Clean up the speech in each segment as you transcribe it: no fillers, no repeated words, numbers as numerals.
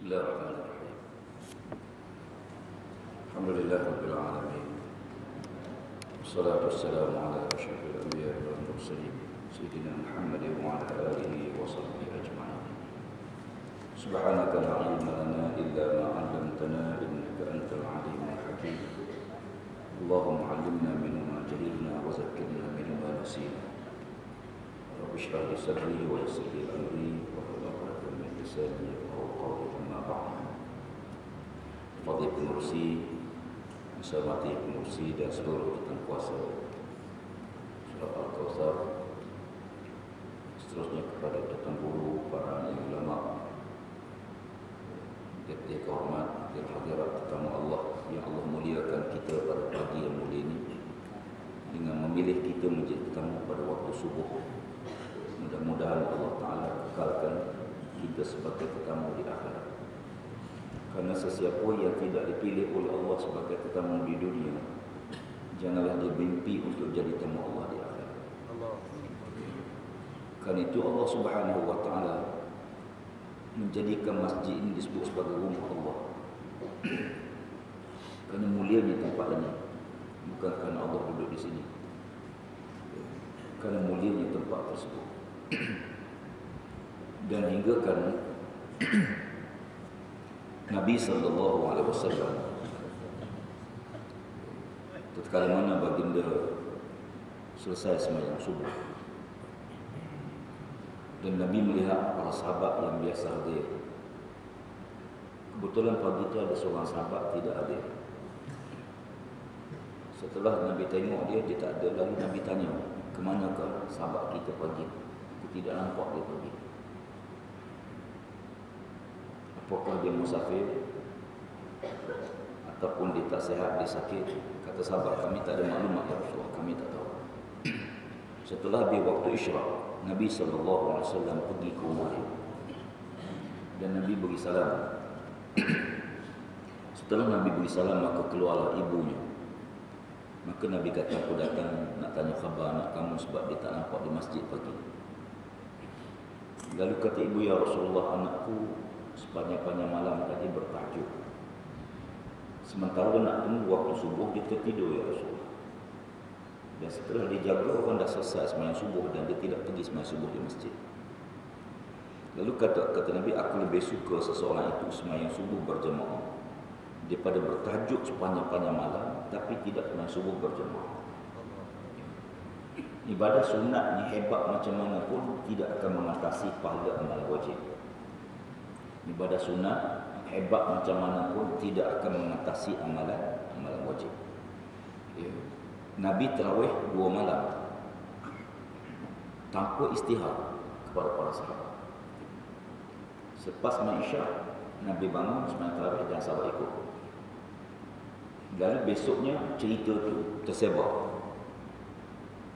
Bismillahirrahmanirrahim. Alhamdulillah rabbil alamin. Wassalatu wassalamu ala asyrafil anbiya'i wal mursalin sayyidina Muhammadin wa ala alihi wa sahbihi ajma'in. Subhanaka la ilma lana illa ma 'allamtana innaka antal alimul hakim. Allahumma 'allimna mimma jahilna wa zakkirna mimma nasina. Rabbi shrah li sadri wa yassir li amri wahlul 'uqdatam min lisani yafqahu qawli. Fadil Pengurusi, Masyarakat Pengurusi dan seluruh tentang kuasa Surat Al-Kawthar, seterusnya kepada tentang guru, para ulama, yang kehormat, yang hadirat tetamu Allah, yang Allah muliakan kita pada pagi yang mulia ini dengan memilih kita menjadi tetamu pada waktu subuh. Mudah-mudahan Allah Ta'ala kekalkan kita sebagai tetamu di akhirat. Karena sesiapa yang tidak dipilih oleh Allah sebagai tetamu di dunia, janganlah dia mimpi untuk jadi tetamu Allah di akhirat. Karena itu Allah Subhanahu wa Ta'ala menjadikan masjid ini disebut sebagai rumah Allah. Karena mulianya tempat ini, bukan kerana Allah duduk di sini. Karena mulianya tempat tersebut. Dan hingga kan Nabi SAW tatkala mana baginda selesai sembahyang subuh dan Nabi melihat para sahabat yang biasa hadir. Kebetulan pagi itu ada seorang sahabat tidak hadir. Setelah Nabi tengok dia tak ada, lalu Nabi tanya, ke manakah sahabat kita pagi? Aku tidak nampak dia pergi. Apakah dia musafir ataupun dia tak sihat, dia sakit? Kata sahabat, kami tak ada maklumat ya Rasulullah, kami tak tahu. Setelah dia waktu isyraq, Nabi SAW pergi ke rumah dia dan Nabi beri salam. Setelah Nabi beri salam, maka keluarlah ibunya. Maka Nabi kata, aku datang nak tanya khabar anak kamu sebab dia tak nampak di masjid pagi. Lalu kata ibu, ya Rasulullah, anakku sepanjang-panjang malam tadi bertahajud. Sementara nak tunggu waktu subuh, dia tertidur ya Rasulullah. Dan setelah dijaga, orang dah selesai sembahyang subuh dan dia tidak pergi sembahyang subuh di masjid. Lalu kata Nabi, aku lebih suka seseorang itu sembahyang subuh berjemaah daripada bertahajud sepanjang-panjang malam tapi tidak sembahyang subuh berjemaah. Ibadah sunat ni hebat macam mana pun tidak akan mengatasi pahala amal wajib. Ibadah sunat hebat macam mana pun tidak akan mengatasi amalan wajib. Ya. Nabi tarawih 2 malam tanpa istihar kepada para sahabat. Selepas Isyak, Nabi bangun sembahyang tarawih dan sahabat ikut. Lalu besoknya cerita tu tersebar,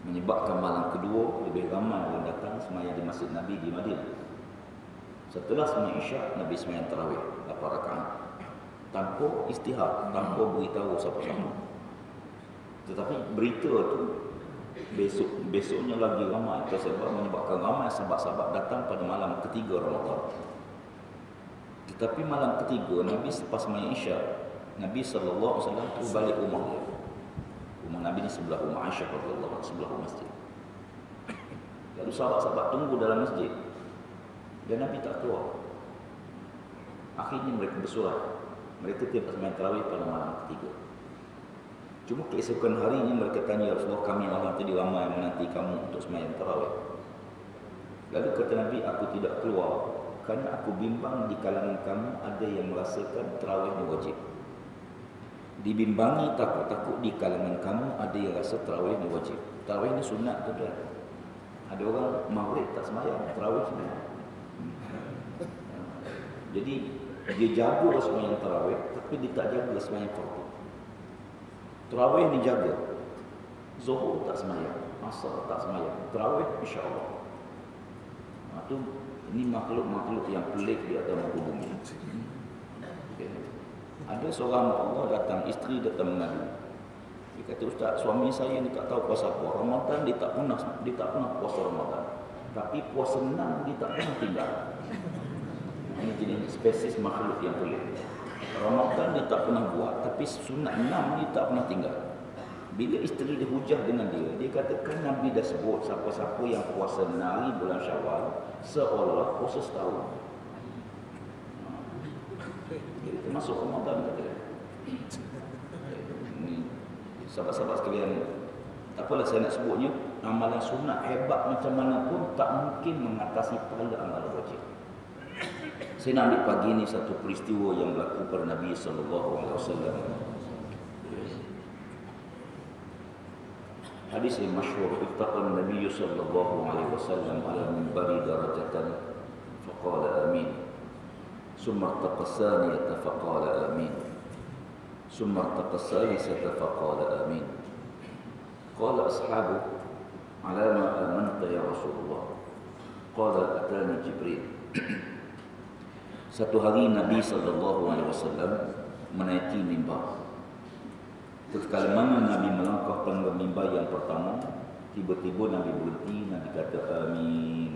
menyebabkan malam kedua lebih ramai orang datang sembahyang di Masjid Nabi di Madinah. Setelah sembahyang Isyak, Nabi sembahyang tarawih 8 rakaat tanpa istihar, tanpa beritahu siapa-siapa. Tetapi berita tu besoknya lagi ramai tersebar, menyebabkan ramai sahabat-sahabat datang pada malam ketiga Ramadan. Tetapi malam ketiga, Nabi selepas sembahyang Isyak, Nabi SAW tu balik rumah dia. Rumah Nabi ni sebelah rumah Aisyah radhiyallahu anha, sebelah masjid. Lalu sahabat-sahabat tunggu dalam masjid dan Nabi tak keluar. Akhirnya mereka bersurat. Mereka tidak sembahyang tarawih pada malam ketiga. Cuma keesokan hari ini mereka tanya, Rasulullah, kami malam tadi ramai menanti kamu untuk sembahyang tarawih. Lalu kata Nabi, aku tidak keluar kerana aku bimbang di kalangan kamu ada yang merasakan tarawih ni wajib. Dibimbangi takut-takut di kalangan kamu ada yang rasa tarawih ni wajib. Tarawih ni sunat tu dah. Ada orang maghrib tak sembahyang, tarawih sembahyang. Jadi dia jaga sembahyang tarawih tapi dia tak jaga sembahyang fardu. Tarawih ni jaga, Zuhur tak sembahyang, Asar tak sembahyang, tarawih insya-Allah. Ini makhluk-makhluk yang pelik di atas muka bumi. Okay. Ada seorang Allah datang, isteri datang mengadu. Dia kata, Ustaz, suami saya ni tak tahu puasa apa. Ramadan dia tak pernah puasa Ramadan. Tapi puasa 6 dia tak pernah tinggal. Ini jenis spesies makhluk yang boleh. Ramadan dia tak pernah buat, tapi sunat 6 dia tak pernah tinggal. Bila isteri dia hujah dengan dia katakan Nabi dah sebut siapa-siapa yang puasa 6 hari bulan Syawal seolah puasa setahun. Jadi termasuk Ramadan kata dia. Ini sahabat-sahabat sekalian, tak apalah saya nak sebutnya, amalan sunat hebat macam mana pun tak mungkin mengatasi pahala amalan wajib. Saya nak ambil pagi ni satu peristiwa yang berlaku pada Nabi SAW. Hadis yang masyhur, ittaqan Nabi SAW ala minbari darajatan faqala amin. Summa irtaqa thaniyata faqala amin. Summa irtaqa thalithata faqala amin. Qala ashabu ala ma amanta ya Rasulullah. Qala atani Jibril. Satu hari Nabi SAW menaiki mimbar. Tatkala mana Nabi melangkah tangga mimbar yang pertama, tiba-tiba Nabi berhenti, Nabi kata amin.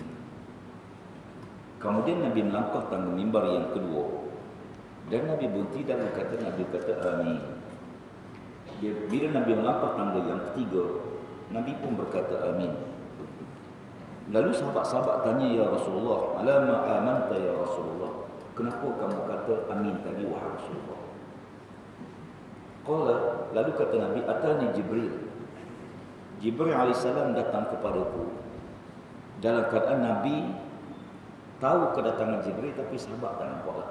Kemudian Nabi melangkah tangga mimbar yang kedua, dan Nabi berhenti dan Nabi kata amin. Bila Nabi melangkah tangga yang ketiga, Nabi pun berkata amin. Lalu sahabat-sahabat tanya, ya Rasulullah, alama amanta ya Rasulullah, kenapa kamu kata amin tadi wahai Rasulullah? Qala, lalu kata Nabi, atani Jibril. Jibril AS datang kepadaku. Dalam keadaan Nabi tahu kedatangan Jibril, tapi sahabat tak nampak.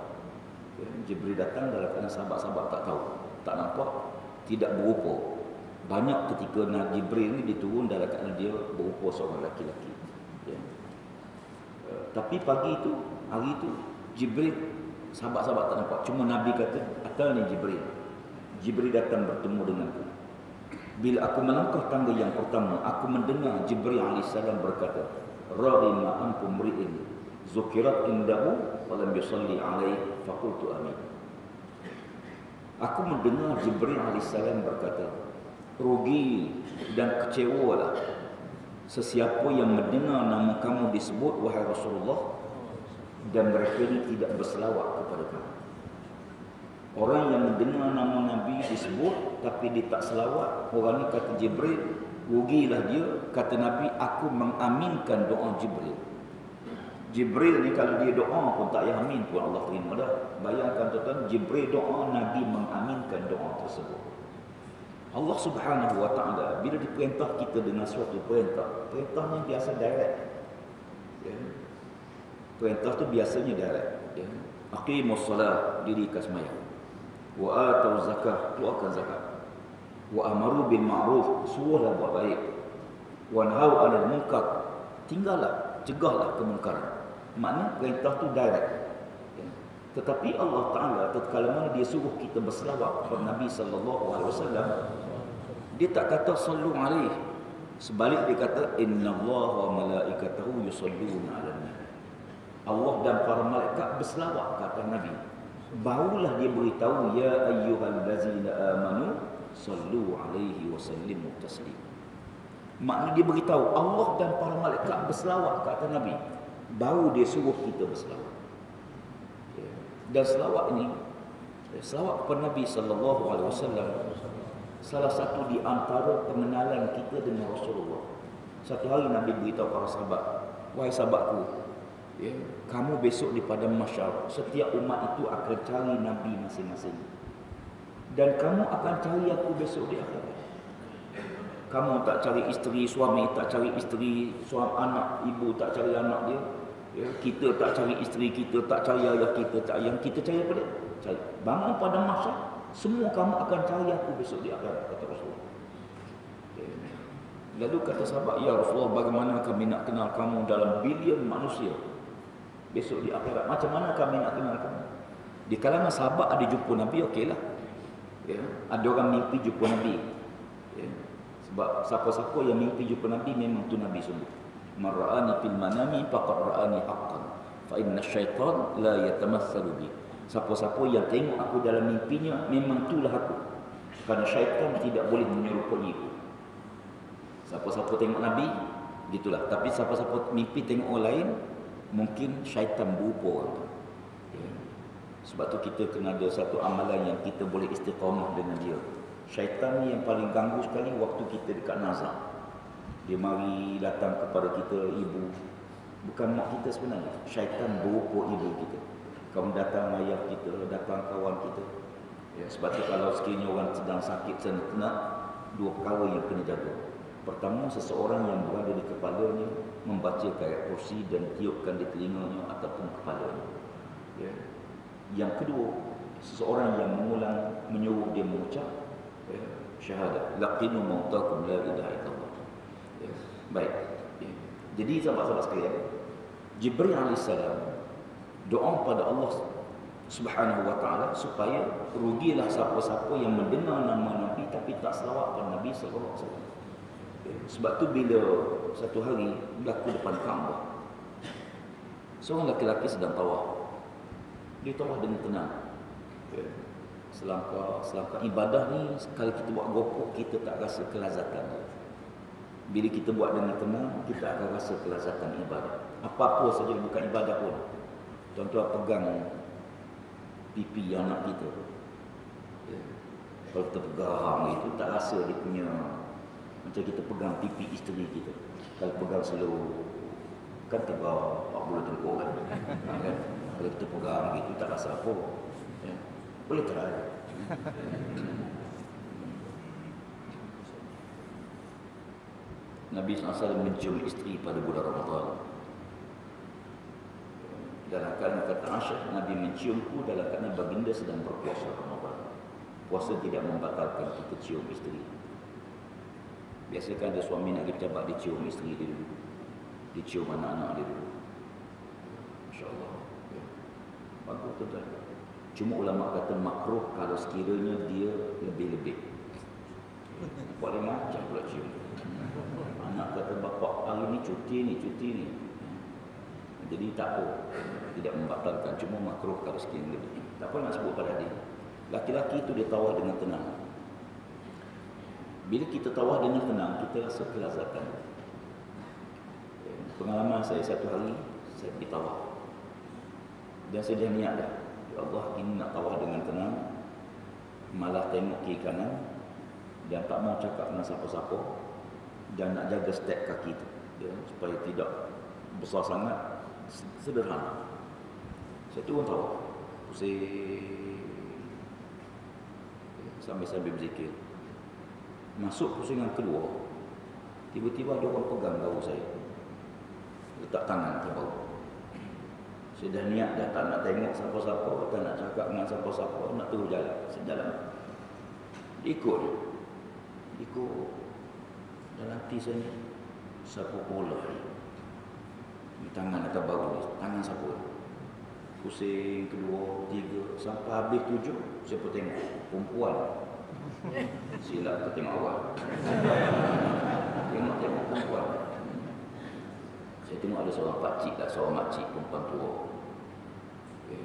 Jibril datang dalam keadaan sahabat-sahabat tak tahu, tak nampak, tidak berupa. Banyak ketika Nabi Jibril ni diturun dalam keadaan dia berupa seorang lelaki-lelaki. Tapi pagi itu, hari itu, Jibril, sahabat-sahabat tak nampak. Cuma Nabi kata, atani Jibril. Jibril datang bertemu denganku. Bila aku melangkah tangga yang pertama, aku mendengar Jibril AS berkata, Ra'ima ankum mri'in zukirat indahu walam yusalli alaih faqultu amin. Aku mendengar Jibril AS berkata, rugi dan kecewalah sesiapa yang mendengar nama kamu disebut wahai Rasulullah dan mereka ini tidak berselawat kepada kamu. Orang yang mendengar nama Nabi disebut tapi dia tak selawat, orang ni kata Jibril, rugilah dia. Kata Nabi, aku mengaminkan doa Jibril. Jibril ni kalau dia doa pun tak payah amin pun Allah terima dah. Bayangkan tuan-tuan, Jibril doa, Nabi mengaminkan doa tersebut. Allah Subhanahu wa taala bila diperintah kita dengan suatu perintahnya biasa direct. Ya. Perintah tu biasanya direct. Ya. Aqimus solah, dirikan sembahyang. Wa atau zakah, keluarkan zakat. Wa amaru bil ma'ruf, suruhlah buat baik. Wa nahau 'anil munkar, tinggallah, cegahlah kemungkaran. Maknanya perintah tu direct. Ya. Tetapi Allah Taala tatkala mana dia suruh kita berselawat kepada Nabi sallallahu alaihi wasallam, dia tak kata sallu alaihi. Sebalik dia kata innallaha wa malaikatahu yusalluna 'alan nabi. Allah dan para malaikat berselawat ke atas Nabi. Barulah dia beritahu ya ayyuhallazina amanu sallu alaihi wa sallimu taslima. Maknanya dia beritahu Allah dan para malaikat berselawat ke atas Nabi. Baru dia suruh kita berselawat. Dan selawat ini, selawat kepada Nabi sallallahu alaihi wasallam, salah satu di antara pengenalan kita dengan Rasulullah. Satu hari Nabi beritahu para sahabat, wahai sahabatku, ya, kamu besok di padang mahsyar, setiap umat itu akan cari Nabi masing-masing. Dan kamu akan cari aku besok di akhirat. Kamu tak cari isteri, suami tak cari isteri, suami, anak, ibu tak cari anak dia. Ya, kita tak cari isteri kita, tak cari ayah kita, tak yang kita cari apa dia? Cari. Bangun pada mahsyar, semua kamu akan cari aku besok di akhirat, kata Rasulullah. Ya. Lalu kata sahabat, ya Rasulullah, bagaimana kami nak kenal kamu dalam bilion manusia besok di akhirat? Macam mana kami nak kenal kamu? Di kalangan sahabat ada jumpa Nabi, okeylah. Ya, ada orang mimpi jumpa Nabi. Ya. Sebab siapa-siapa yang mimpi jumpa Nabi memang tu Nabi sungguh. Man ra'ani fil manami faqad ra'ani haqqan. Fa inna syaitan la yatamatsalu bi. Siapa-siapa yang tengok aku dalam mimpinya memang itulah aku. Kerana syaitan tidak boleh menyerupai aku. Siapa-siapa tengok Nabi gitulah. Tapi siapa-siapa mimpi tengok orang lain, mungkin syaitan berupa orang tu. Sebab tu kita kena ada satu amalan yang kita boleh istiqamah dengan dia. Syaitan ni yang paling ganggu sekali waktu kita dekat nazar. Dia mari datang kepada kita, ibu. Bukan mak kita sebenarnya. Syaitan berupa ibu kita. Kamu datang ayah kita, datang kawan kita. Ya, sebab tu kalau sekiranya orang sedang sakit senak-senak, dua perkara yang kena jaga. Pertama, seseorang yang berada di kepalanya membaca ayat kursi dan tiupkan di telinganya ataupun kepalanya. Ya. Yang kedua, seseorang yang menyuruh dia mengucap syahadat, laqinu mautakum la ilaha illallah. Ya. Baik. Ya. Jadi sahabat-sahabat sekalian, Jibril alaihissalam doa pada Allah Subhanahu wa taala supaya rugilah siapa-siapa yang mendengar nama Nabi tapi tak selawat pada Nabi sallallahu alaihi wasallam. Ya. Sebab tu bila satu hari berlaku depan Kaabah, seorang lelaki sedang tawaf. Dia tawaf dengan tenang. Ya. Selangkah ibadah ni, kalau kita buat gopok, kita tak rasa kelazatan. Bila kita buat dengan tenang, kita akan rasa kelazatan ibadah. Apa-apa saja bukan ibadah pun. Tuan-tuan pegang pipi anak kita. Ya. Kalau kita pegang itu, tak rasa dia punya, macam kita pegang pipi isteri kita. Kalau pegang seluruh, kan tegar 40 tengkuk kan. Kalau kita pegang gitu, tak rasa apa. Ya. Boleh try. Nabi SAW mencium isteri pada bulan Ramadan. Dalam keadaan kata Aisyah, Nabi menciumku dalam keadaan baginda sedang berpuasa Ramadan. Puasa tidak membatalkan kita cium isteri. Biasanya kan ada suami nak pergi pejabat, dia cium isteri dia dulu. Dia cium anak-anak dia dulu. InsyaAllah. Ya. Bagus tuan-tuan. Cuma ulama kata makruh kalau sekiranya dia lebih-lebih. Boleh macam pula cium. Anak kata bapak hari ni cuti ni. Jadi tak apa. Tidak membatalkan. Cuma makruh kalau sekiranya lebih. Tak apa nak sebut pada dia. Laki-laki itu dia tawaf dengan tenang. Bila kita tawaf dengan tenang, kita rasa kelazatan. Pengalaman saya satu hari, saya pergi tawaf. Dan saya dah niat dah. Ya Allah, ini nak tawaf dengan tenang. Malah tengok kiri kanan. Dan tak mau cakap dengan siapa-siapa. Dan nak jaga step kaki tu. Ya, supaya tidak besar sangat. Sederhana. Saya turun tawaf. Sambil-sambil berzikir. Masuk pusingan kedua. Tiba-tiba ada orang pegang bahu saya. Letak tangan ke bahu. Saya dah niat dah tak nak tengok siapa-siapa, tak nak cakap dengan siapa-siapa, nak terus jalan. Saya jalan. Ikut. Dalam hati saya ni, siapa pula ni tangan atas bahu ni, tangan siapa? Pusing, kedua, tiga, sampai habis 7, siapa tengok? Perempuan. Silap kita tengok awal. Tengok perempuan. Saya tengok ada seorang pakcik lah, seorang makcik perempuan tua. Okay.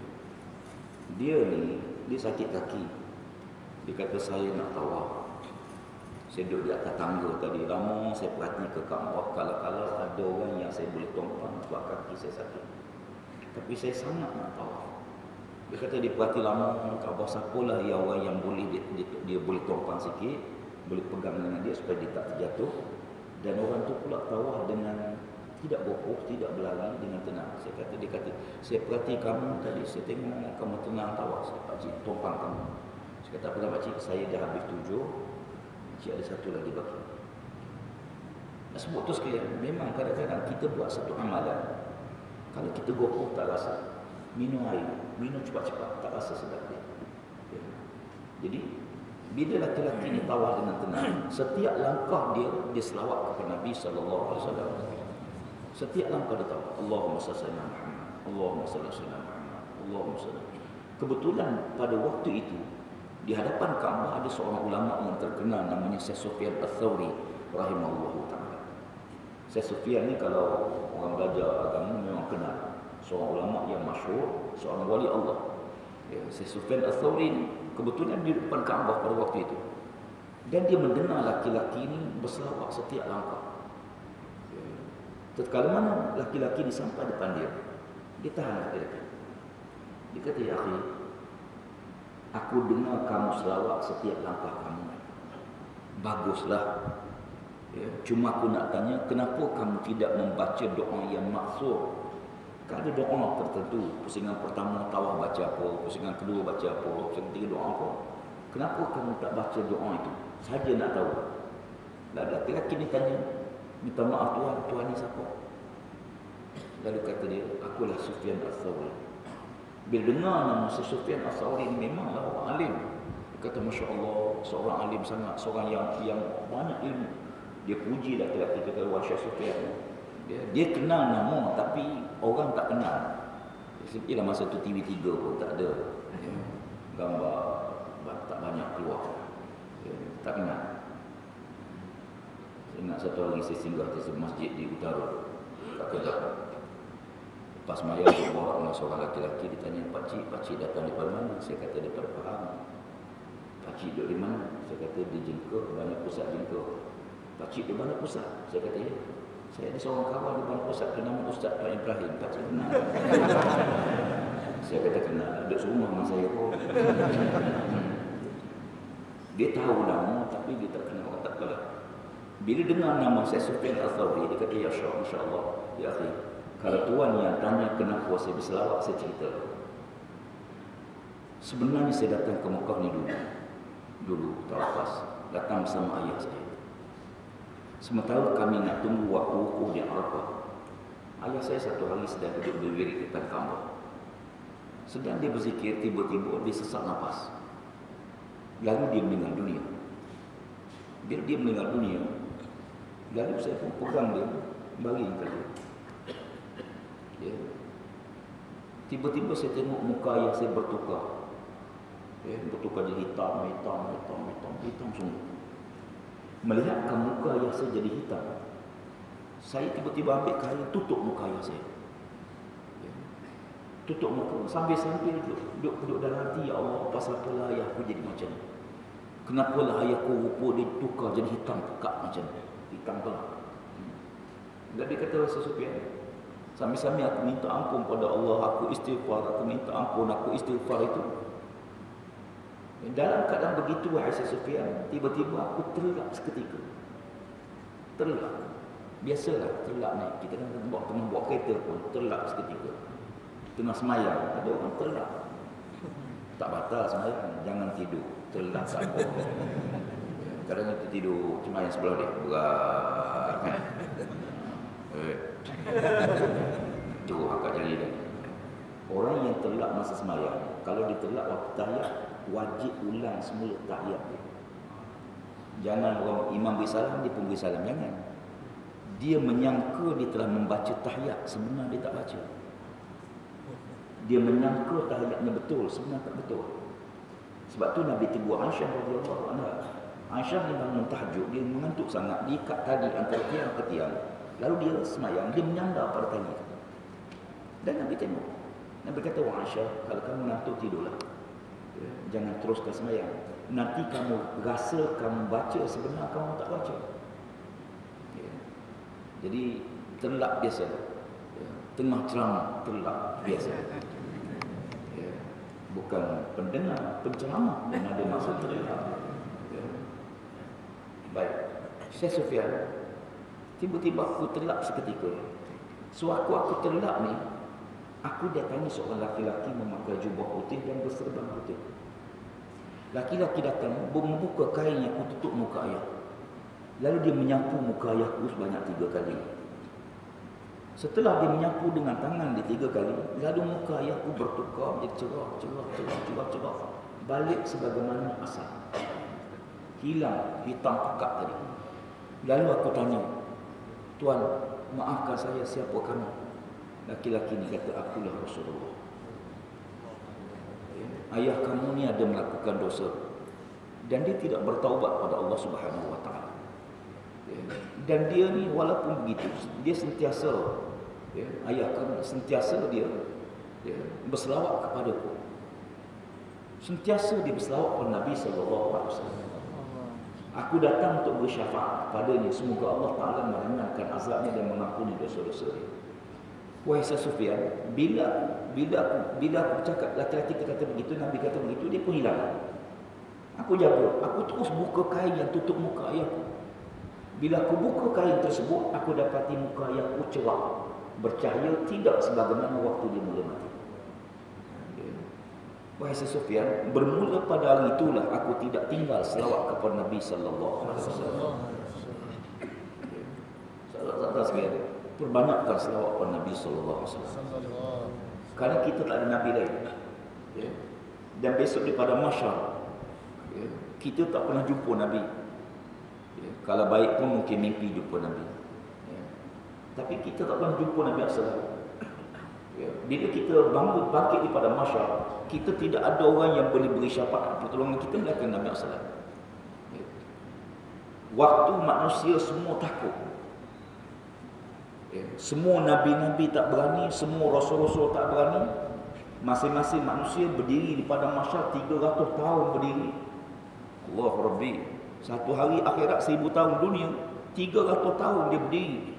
Dia sakit kaki. Dia kata saya nak tawaf. Saya duduk di atas tangga tadi. Lama saya perhati ke Kaabah. Kalau ada orang yang saya boleh tumpang sebab kaki saya sakit. Tapi saya sangat nak tawaf. Dia kata dia perhati lama Kaabah, siapalah yang orang yang boleh dia boleh tumpang sikit, boleh pegang dengan dia supaya dia tak terjatuh. Dan orang tu pula tawaf dengan tidak bokoh, tidak berlari, dengan tenang. Dia kata, saya perhati kamu tadi, saya tengok kamu tenang tawaf. Saya pakcik tumpang kamu. Saya kata, apa pakcik, saya dah habis 7, pakcik ada satu lagi bagi. Nah, sebut tu sekalian, memang kadang-kadang kita buat satu amalan, kalau kita bokoh tak rasa. Minum air, minum cepat-cepat, tak rasa sedap dia. Ya. Jadi, bila laki-laki ni tawaf dengan tenang, setiap langkah dia selawat kepada Nabi SAW. Setiap langkah dia tawaf. Allahumma salli ala Muhammad, Allahumma salli ala Muhammad, Allahumma salli. Kebetulan pada waktu itu, di hadapan Kaabah ada seorang ulama yang terkenal namanya Syekh Sufyan Ats-Tsauri rahimahullahu ta'ala. Syekh Sufyan ni kalau orang belajar agama memang kenal. Seorang ulama yang masyhur, seorang wali Allah. Ya, Syekh Sufyan Ats-Tsauri ni kebetulan di depan Kaabah pada waktu itu. Dan dia mendengar laki-laki ini berselawat setiap langkah. Ya. Tatkala mana laki-laki ini sampai depan dia, dia tahan laki-laki. Dia kata, ya akhi, Aku dengar kamu selawat setiap langkah kamu. Baguslah. Ya, cuma aku nak tanya, kenapa kamu tidak membaca doa yang maksud? Ada doa tertentu, pusingan pertama tawaf baca apa, pusingan kedua baca apa, pusingan ketiga doa apa. Kenapa kamu tak baca doa itu? Saja nak tahu. Lelaki ni tanya, minta maaf Tuhan, Tuhan ni siapa? Lalu kata dia, akulah Sufyan Ats-Tsauri. Bila dengar nama Sufyan Ats-Tsauri ni memanglah orang alim. Dia kata, Masya Allah, seorang alim sangat, seorang yang banyak ilmu. Dia puji lelaki itu, kata Syekh Sufyan. Dia kenal nama tapi orang tak kenal. Ialah masa tu TV3 pun tak ada. Gambar tak banyak keluar. Tak kenal. Saya ingat satu hari saya singgah di masjid di utara, kat Kedah. Lepas maya saya bawa dengan seorang lelaki, ditanya, Pakcik datang daripada mana? Saya kata daripada Pahang. Pakcik duduk di mana? Saya kata di Jengkau, banyak pusat Jengkau. Pakcik di mana pusat? Saya kata ya. Saya ada seorang kawan di Bandar Pusat, nama Ustaz Pak Ibrahim. Pakcik kenal. Saya kata kenal, duduk serumah dengan saya pun. Dia tahu nama tapi dia tak kenal, tak apalah. Bila dengar nama saya Sufyan Ats-Tsauri, dia kata ya Syah, insya-Allah. Ya akhi, kalau tuan yang tanya kenapa saya berselawat, saya cerita. Sebenarnya saya datang ke Mekah ni dulu terlepas, datang bersama ayah saya. Sementara kami nak tunggu waktu wukuf di Arafah, ayah saya satu hari sedang duduk berdiri di depan Kaabah. Sedang dia berzikir, tiba-tiba dia sesak nafas. Lalu dia meninggal dunia. Bila dia meninggal dunia, lalu saya pun pegang dia, baring kat dia. Ya. Tiba-tiba saya tengok muka ayah saya bertukar. Ya, bertukar jadi hitam sungguh. Melihatkan muka ayah saya jadi hitam, saya tiba-tiba ambil kain tutup muka ayah saya. Ya. Tutup muka sambil-sambil duduk dalam hati, ya Allah, pasal apalah ayahku jadi macam ni? Kenapa lah ayahku rupa dia tukar jadi hitam pekat macam ni? Hitam gelap. Dan dia kata Rasul Sufyan, sambil-sambil aku minta ampun pada Allah, aku istighfar, aku minta ampun, aku istighfar itu. Dalam keadaan begitu, wahai Sufyan, tiba-tiba aku terlelap seketika. Terlelap. Biasalah terlelap ni. Kita kan tengah bawa kereta pun terlelap seketika. Tengah semayang, ada orang terlelap. Tak batal semayang, jangan tidur. Terlelap tak apa. Kadang kita tidur semayang sebelah dia. Berat kan. Itu akak jari dah. Orang yang terlelap masa semayang, kalau dia terlelap waktu tahiyat, wajib ulang semula tahiyat dia. Jangan orang imam beri salam, dia pun beri salam. Jangan. Dia menyangka dia telah membaca tahiyat, sebenarnya dia tak baca. Dia menyangka tahiyatnya betul, sebenarnya tak betul. Sebab tu Nabi tegur Aisyah radhiyallahu anha. Aisyah ni bangun tahajud, dia mengantuk sangat, dia ikat tali antara tiang ke tiang. Lalu dia semayang, dia menyandar pada tali. Dan Nabi tengok. Nabi kata, wah Aisyah, kalau kamu ngantuk tidurlah. Jangan teruskan semayang. Nanti kamu rasa kamu baca, sebenarnya kamu tak baca. Ya. Jadi terlelap biasa. Ya. Tengah ceramah terlelap biasa. Ya. Bukan pendengar, penceramah yang ada maksud terlelap. Ya. Baik. Syekh Sufyan, tiba-tiba aku terlelap seketika. Sewaktu aku terlelap ni, aku datangi seorang laki-laki memakai jubah putih dan berserban putih. Laki-laki datang membuka kain yang aku tutup muka ayah. Lalu dia menyapu muka ayahku sebanyak 3 kali. Setelah dia menyapu dengan tangan dia 3 kali, lalu muka ayahku bertukar menjadi cerah. Balik sebagaimana asal. Hilang hitam pekat tadi. Lalu aku tanya, Tuan, maafkan saya, siapa kamu? Laki-laki ni kata, akulah Rasulullah. Ayah kamu ni ada melakukan dosa dan dia tidak bertaubat pada Allah Subhanahu Wa Taala. Dan dia ni walaupun begitu, dia sentiasa, ayah kamu sentiasa dia berselawat kepadaku. Sentiasa dia berselawat kepada Nabi sallallahu alaihi wasallam. Aku datang untuk bersyafaat kepadanya, semoga Allah Taala meringankan azabnya dan mengampuni dosa-dosa dia. Wahai Sufyan, bila aku cakap laki-laki kata begitu, Nabi kata begitu, dia pun hilang. Aku jaga, aku terus buka kain yang tutup muka ayahku. Bila aku buka kain tersebut, aku dapati muka ayahku cerah, bercahaya tidak sebagaimana waktu dia mula mati. Wahai Sufyan, bermula pada hari itulah aku tidak tinggal selawat kepada Nabi sallallahu alaihi wasallam. Saudara sekalian, perbanyakkan selawat kepada Nabi sallallahu alaihi wasallam. Kerana kita tak ada nabi lain. Dan besok di pada mahsyar, kita tak pernah jumpa Nabi. Kalau baik pun mungkin mimpi jumpa Nabi. Tapi kita tak pernah jumpa Nabi sallallahu. Bila kita bangkit di pada mahsyar, kita tidak ada orang yang boleh beri syafaat pertolongan kita melainkan Nabi sallallahu. Waktu manusia semua takut. Semua nabi-nabi tak berani, semua rasul-rasul tak berani. Masing-masing manusia berdiri di pada mahsyar 300 tahun berdiri. Allah Rabbi, satu hari akhirat 1000 tahun dunia, 300 tahun dia berdiri.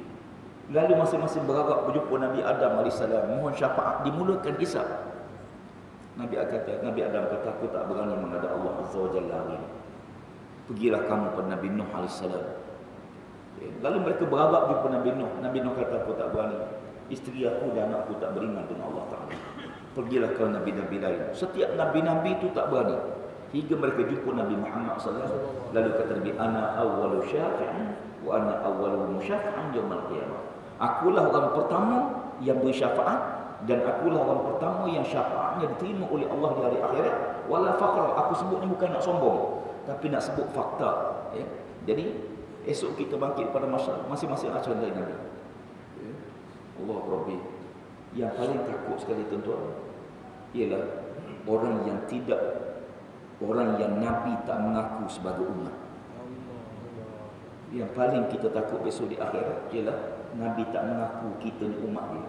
Lalu masing-masing berharap berjumpa Nabi Adam AS, mohon syafaat, dimulakan hisab. Nabi Adam kata, aku tak berani menghadap Allah Azza wa Jalla hari ini. Pergilah kamu pada Nabi Nuh AS. Lalu mereka berharap jumpa Nabi Nuh. Nabi Nuh kata, aku tak berani. Isteri aku dan anakku tak beriman dengan Allah Ta'ala. Pergilah ke Nabi-Nabi lain. Setiap Nabi-Nabi itu tak berani. Hingga mereka jumpa Nabi Muhammad SAW. Lalu kata Nabi, ana awwalu syafi'in wa ana awwalu musyafi'in yawmal qiyamah. Akulah orang pertama yang beri syafaat, dan akulah orang pertama yang syafaatnya diterima oleh Allah di hari akhirat. Wala faqra, aku sebut ni bukan nak sombong, tapi nak sebut fakta. Jadi esok kita bangkit pada masa masing-masing acara dari Nabi. Allah Rabbi, yang paling takut sekali tuan-tuan ialah orang yang Nabi tak mengaku sebagai umat. Yang paling kita takut besok di akhirat ialah Nabi tak mengaku kita ni umat dia.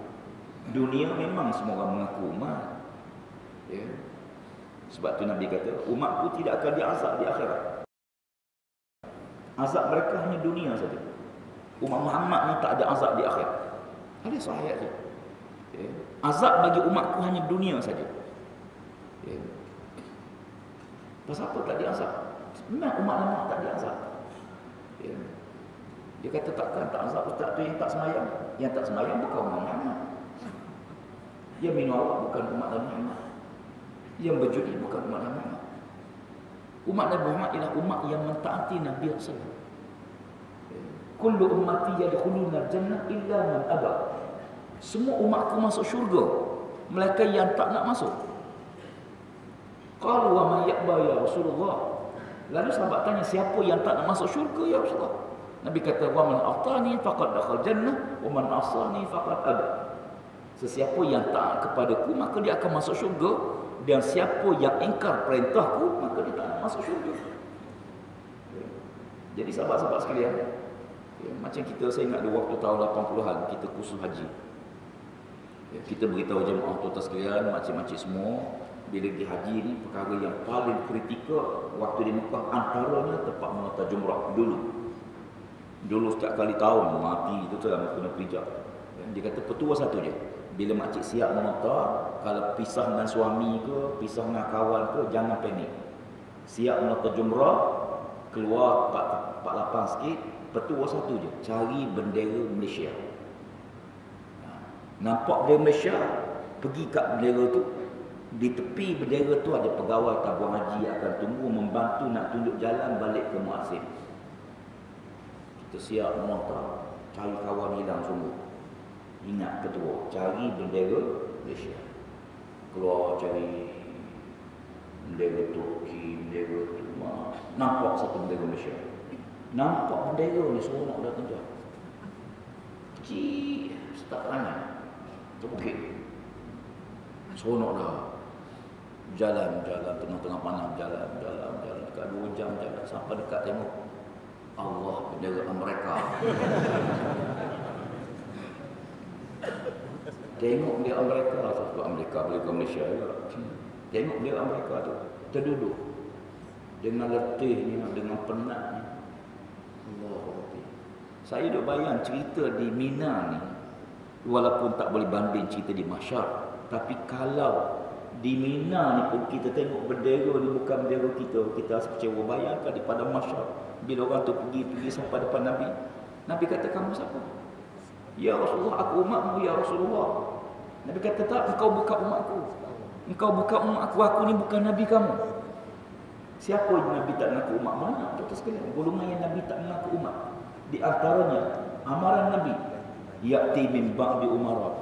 Dunia memang semua orang mengaku umat. Sebab tu Nabi kata, umatku tidak akan diazab di akhirat. Azab mereka hanya dunia saja. Umat Muhammad ni tak ada azab di akhirat. Ada ayat tu. Azab bagi umatku hanya dunia saja. Pasal apa tak diazab? Memang umat lama tak diazab. Dia kata takkan tak azab ustaz tu yang tak semayang. Yang tak semayang bukan umat Muhammad. Yang minum arak bukan umat Nabi Muhammad. Yang berjudi bukan umat Nabi Muhammad. Umat Nabi Muhammad ialah umat yang mentaati Nabi SAW. Kullu ummati yadkhuluna jannah illa man aba. Semua umatku masuk syurga, mereka yang tak nak masuk. Qalu wa man ya'ba ya Rasulullah. Lalu sahabat tanya, siapa yang tak nak masuk syurga ya Rasulullah? Nabi kata, wa man atani faqad dakhal jannah wa man asani faqad aba. Sesiapa yang taat kepadaku maka dia akan masuk syurga, dan siapa yang ingkar perintahku maka dia tak nak masuk syurga. Jadi sahabat-sahabat sekalian, macam kita, saya ingat di waktu tahun 80-an kita kursus haji. Kita beritahu jemaah tuan-tuan sekalian, makcik-makcik semua, bila pergi haji ni perkara yang paling kritikal waktu di Mekah antaranya tempat menata jumrah dulu setiap kali tahun mati itu dalam kena pijak. Dia kata petua satu je, bila makcik siap menata, kalau pisah dengan suami ke, pisah dengan kawan ke, jangan panik. Siap menata jumrah, keluar 48 sikit, petua satu je, cari bendera Malaysia. Nampak bendera Malaysia, pergi kat bendera tu. Di tepi bendera tu ada pegawai tabung haji yang akan tunggu membantu nak tunjuk jalan balik ke muazzin. Kita siap menata, cari kawan hilang sungguh. Ingat petua, cari bendera Malaysia. Keluar cari bendera Turki, bendera Tuma. Nampak satu bendera Malaysia. Nampak bendera ni seronok dah tuan-tuan. Kecil, start tangan. Terbukit. Seronok dah. Jalan tengah-tengah malam, jalan dekat 2 jam jalan sampai dekat tengok Allah, bendera Amerika. Tengok bendera Amerika, satu Amerika boleh ke Malaysia juga. Tengok bendera Amerika tu, terduduk dengan letihnya, dengan penatnya. Allah. Saya duk bayang cerita di Mina ni. Walaupun tak boleh banding cerita di mahsyar, tapi kalau di Mina ni pun kita tengok bendera ni bukan bendera kita rasa kecewa. Bayangkan di padang mahsyar bila orang tu pergi sampai depan Nabi. Nabi kata, kamu siapa? Ya Rasulullah, aku umatmu ya Rasulullah. Nabi kata, tak, engkau bukan umatku. Engkau bukan umatku, aku ni bukan Nabi kamu. Siapa yang Nabi tak mengaku umat? Mana? Contoh sekalian, golongan yang Nabi tak mengaku umat. Di antaranya amaran Nabi, ya'ti min ba'di umara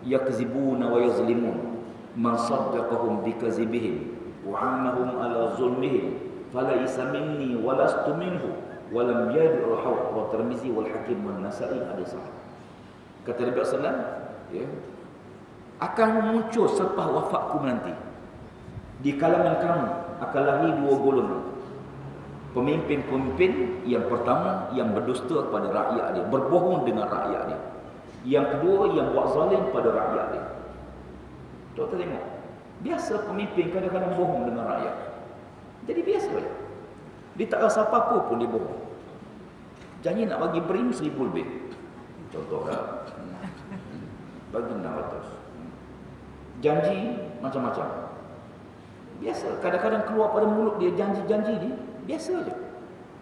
yakzibuna wa yazlimun man saddaqahum bikazibihim wa 'annahum ala zulmihim falaysa minni wa lastu minhu wa lam yad'u al-hawq wa Tirmizi wal Hakim wal Nasa'i hadis sahih. Kata Nabi sallallahu alaihi wasallam, ya, akan muncul selepas wafatku nanti di kalangan kamu akan lahir dua golongan. Pemimpin-pemimpin yang pertama yang berdusta kepada rakyat dia, berbohong dengan rakyat dia. Yang kedua yang buat zalim pada rakyat dia. Tuan-tuan tengok, biasa pemimpin kadang-kadang bohong dengan rakyat. Jadi biasa je. Dia tak rasa apa-apa pun dia bohong. Janji nak bagi bering 1,000 lebih. Contoh kan. Bagi 600. Janji macam-macam. Biasa, kadang-kadang keluar pada mulut dia janji-janji ni, biasa je.